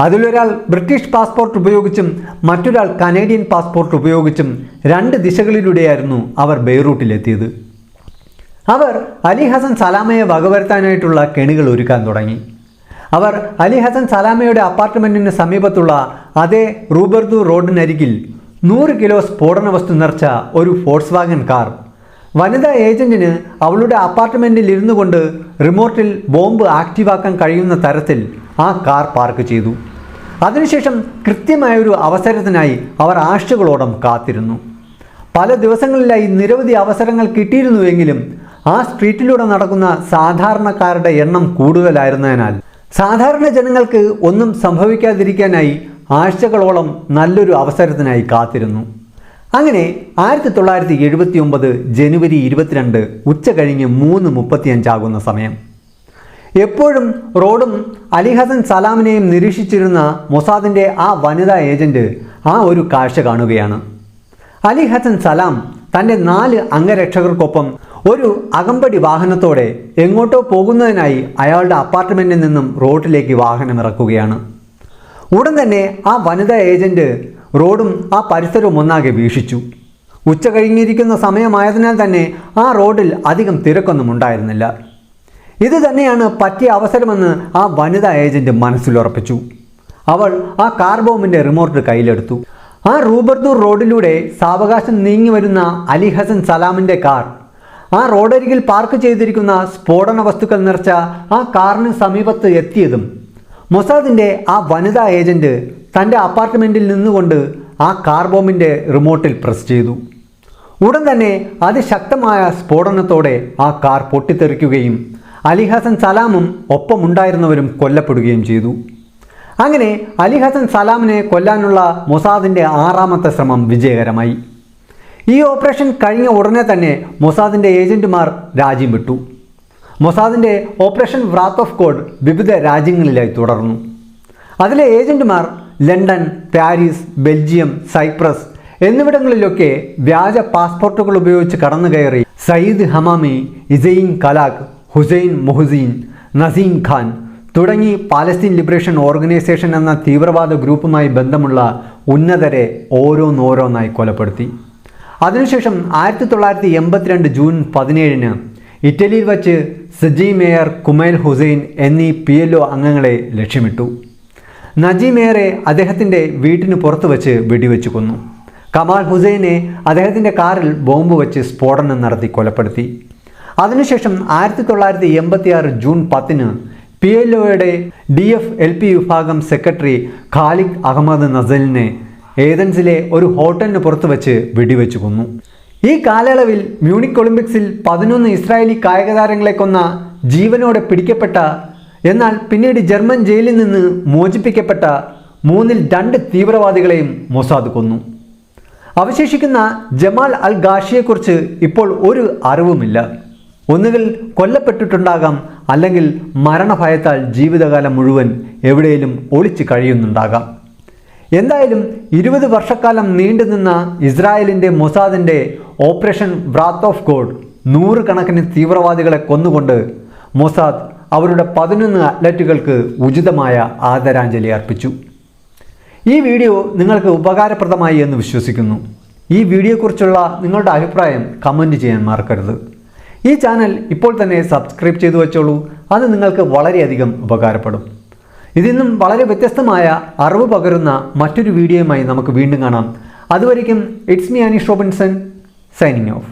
അതിലൊരാൾ ബ്രിട്ടീഷ് പാസ്പോർട്ട് ഉപയോഗിച്ചും മറ്റൊരാൾ കനേഡിയൻ പാസ്പോർട്ട് ഉപയോഗിച്ചും 2 ദിശകളിലൂടെയായിരുന്നു അവർ ബെയ്റൂട്ടിലെത്തിയത്. അവർ അലി ഹസൻ സലാമയെ വകവരുത്താനായിട്ടുള്ള കെണികൾ ഒരുക്കാൻ തുടങ്ങി. അവർ അലി ഹസൻ സലാമയുടെ അപ്പാർട്ട്മെൻറ്റിന് സമീപത്തുള്ള അതേ റൂബർദു റോഡിനരികിൽ 100 കിലോ സ്ഫോടന വസ്തു നിറച്ച ഒരു ഫോഴ്സ് വാഗൻ കാർ വനിതാ ഏജന്റിന് അവളുടെ അപ്പാർട്ട്മെൻറ്റിൽ ഇരുന്നു കൊണ്ട് റിമോട്ടിൽ ബോംബ് ആക്റ്റീവാക്കാൻ കഴിയുന്ന തരത്തിൽ ആ കാർ പാർക്ക് ചെയ്തു. അതിനുശേഷം കൃത്യമായൊരു അവസരത്തിനായി അവർ ആഴ്ചകളോളം കാത്തിരുന്നു. പല ദിവസങ്ങളിലായി നിരവധി അവസരങ്ങൾ കിട്ടിയിരുന്നുവെങ്കിലും ആ സ്ട്രീറ്റിലൂടെ നടക്കുന്ന സാധാരണക്കാരുടെ എണ്ണം കൂടുതലായിരുന്നതിനാൽ സാധാരണ ജനങ്ങൾക്ക് ഒന്നും സംഭവിക്കാതിരിക്കാനായി ആഴ്ചകളോളം നല്ലൊരു അവസരത്തിനായി കാത്തിരുന്നു. അങ്ങനെ 1979 ജനുവരി 22 ഉച്ച കഴിഞ്ഞ് 3:35 ആകുന്ന സമയം എപ്പോഴും റോഡും അലി ഹസൻ സലാമിനെയും നിരീക്ഷിച്ചിരുന്ന മൊസാദിൻ്റെ ആ വനിതാ ഏജന്റ് ആ ഒരു കാഴ്ച കാണുകയാണ്. അലി ഹസൻ സലാം തൻ്റെ 4 അംഗരക്ഷകർക്കൊപ്പം ഒരു അകമ്പടി വാഹനത്തോടെ എങ്ങോട്ടോ പോകുന്നതിനായി അയാളുടെ അപ്പാർട്ട്മെൻറ്റിൽ നിന്നും റോഡിലേക്ക് വാഹനമിറക്കുകയാണ്. ഉടൻ തന്നെ ആ വനിതാ ഏജന്റ് റോഡും ആ പരിസരവും ഒന്നാകെ വീക്ഷിച്ചു. ഉച്ച കഴിഞ്ഞിരിക്കുന്ന സമയമായതിനാൽ തന്നെ ആ റോഡിൽ അധികം തിരക്കൊന്നും ഉണ്ടായിരുന്നില്ല. ഇത് തന്നെയാണ് പറ്റിയ അവസരമെന്ന് ആ വനിതാ ഏജന്റ് മനസ്സിലുറപ്പിച്ചു. അവൾ ആ കാർ ബോംബിൻ്റെ റിമോട്ട് കയ്യിലെടുത്തു. ആ റൂബർദൂർ റോഡിലൂടെ സാവകാശം നീങ്ങി വരുന്ന അലി ഹസൻ സലാമിൻ്റെ കാർ ആ റോഡരികിൽ പാർക്ക് ചെയ്തിരിക്കുന്ന സ്ഫോടന വസ്തുക്കൾ നിറച്ച ആ കാറിന് സമീപത്ത് എത്തിയതും മൊസാദിൻ്റെ ആ വനിതാ ഏജന്റ് തൻ്റെ അപ്പാർട്ട്മെൻറ്റിൽ നിന്നുകൊണ്ട് ആ കാർ ബോംബിൻ്റെ റിമോട്ടിൽ പ്രസ് ചെയ്തു. ഉടൻ തന്നെ അതിശക്തമായ സ്ഫോടനത്തോടെ ആ കാർ പൊട്ടിത്തെറിക്കുകയും അലി ഹസൻ സലാമും ഒപ്പമുണ്ടായിരുന്നവരും കൊല്ലപ്പെടുകയും ചെയ്തു. അങ്ങനെ അലി ഹസൻ സലാമിനെ കൊല്ലാനുള്ള മൊസാദിൻ്റെ 6ാമത്തെ ശ്രമം വിജയകരമായി. ഈ ഓപ്പറേഷൻ കഴിഞ്ഞ ഉടനെ തന്നെ മൊസാദിൻ്റെ ഏജന്റുമാർ രാജ്യം വിട്ടു. മൊസാദിൻ്റെ ഓപ്പറേഷൻ വ്രാത്ത് ഓഫ് ഗോഡ് വിവിധ രാജ്യങ്ങളിലായി തുടർന്നു. അതിലെ ഏജന്റുമാർ ലണ്ടൻ, പാരീസ്, ബെൽജിയം, സൈപ്രസ് എന്നിവിടങ്ങളിലൊക്കെ വ്യാജ പാസ്പോർട്ടുകൾ ഉപയോഗിച്ച് കടന്നുകയറി സയ്യിദ് ഹമാമി, ഇസൈൻ കലാഖ്, ഹുസൈൻ മൊഹുസീൻ, നസീം ഖാൻ തുടങ്ങി പാലസ്തീൻ ലിബറേഷൻ ഓർഗനൈസേഷൻ എന്ന തീവ്രവാദ ഗ്രൂപ്പുമായി ബന്ധമുള്ള ഉന്നതരെ ഓരോന്നോരോന്നായി കൊലപ്പെടുത്തി. അതിനുശേഷം 1982 ജൂൺ 17 ഇറ്റലിയിൽ വച്ച് സജി മേയർ, കുമൈൽ ഹുസൈൻ എന്നീ PLO അംഗങ്ങളെ ലക്ഷ്യമിട്ടു. നജി മേയറെ അദ്ദേഹത്തിൻ്റെ വീട്ടിന് പുറത്ത് വച്ച് വെടിവെച്ച് കൊന്നു. കമാൽ ഹുസൈനെ അദ്ദേഹത്തിൻ്റെ കാറിൽ ബോംബ് വെച്ച് സ്ഫോടനം നടത്തി കൊലപ്പെടുത്തി. അതിനുശേഷം 1986 ജൂൺ 10 PLOയുടെ DFLP വിഭാഗം സെക്രട്ടറി ഖാലിദ് അഹമ്മദ് നസലിനെ ഏതൻസിലെ ഒരു ഹോട്ടലിന് പുറത്ത് വെച്ച് വെടിവെച്ച് കൊന്നു. ഈ കാലയളവിൽ മ്യൂണിക് ഒളിമ്പിക്സിൽ 11 ഇസ്രായേലി കായിക താരങ്ങളെ കൊന്ന, ജീവനോടെ പിടിക്കപ്പെട്ട, എന്നാൽ പിന്നീട് ജർമ്മൻ ജയിലിൽ നിന്ന് മോചിപ്പിക്കപ്പെട്ട 3-ൽ 2 തീവ്രവാദികളെയും മൊസാദ് കൊന്നു. അവശേഷിക്കുന്ന ജമാൽ അൽ ഗാഷിയെക്കുറിച്ച് ഇപ്പോൾ ഒരു അറിവുമില്ല. ഒന്നുകിൽ കൊല്ലപ്പെട്ടിട്ടുണ്ടാകാം, അല്ലെങ്കിൽ മരണഭയത്താൽ ജീവിതകാലം മുഴുവൻ എവിടെയും ഒളിച്ചു കഴിയുന്നുണ്ടാകാം. എന്തായാലും 20 വർഷക്കാലം നീണ്ടുനിന്ന ഇസ്രായേലിൻ്റെ മൊസാദിൻ്റെ ഓപ്പറേഷൻ വ്രാത്ത് ഓഫ് ഗോഡ് 100 കണക്കിന് തീവ്രവാദികളെ കൊന്നുകൊണ്ട് മൊസാദ് അവരുടെ 11 അത്ലറ്റുകൾക്ക് ഉചിതമായ ആദരാഞ്ജലി അർപ്പിച്ചു. ഈ വീഡിയോ നിങ്ങൾക്ക് ഉപകാരപ്രദമായി എന്ന് വിശ്വസിക്കുന്നു. ഈ വീഡിയോയെക്കുറിച്ചുള്ള നിങ്ങളുടെ അഭിപ്രായം കമൻറ്റ് ചെയ്യാൻ മറക്കരുത്. ഈ ചാനൽ ഇപ്പോൾ തന്നെ സബ്സ്ക്രൈബ് ചെയ്തു വെച്ചോളൂ. അത് നിങ്ങൾക്ക് വളരെയധികം ഉപകാരപ്പെടും. ഇതിൽ നിന്നും വളരെ വ്യത്യസ്തമായ അറിവ് പകരുന്ന മറ്റൊരു വീഡിയോയുമായി നമുക്ക് വീണ്ടും കാണാം. അതുവരേക്കും it's me Aneesh Robinson signing off.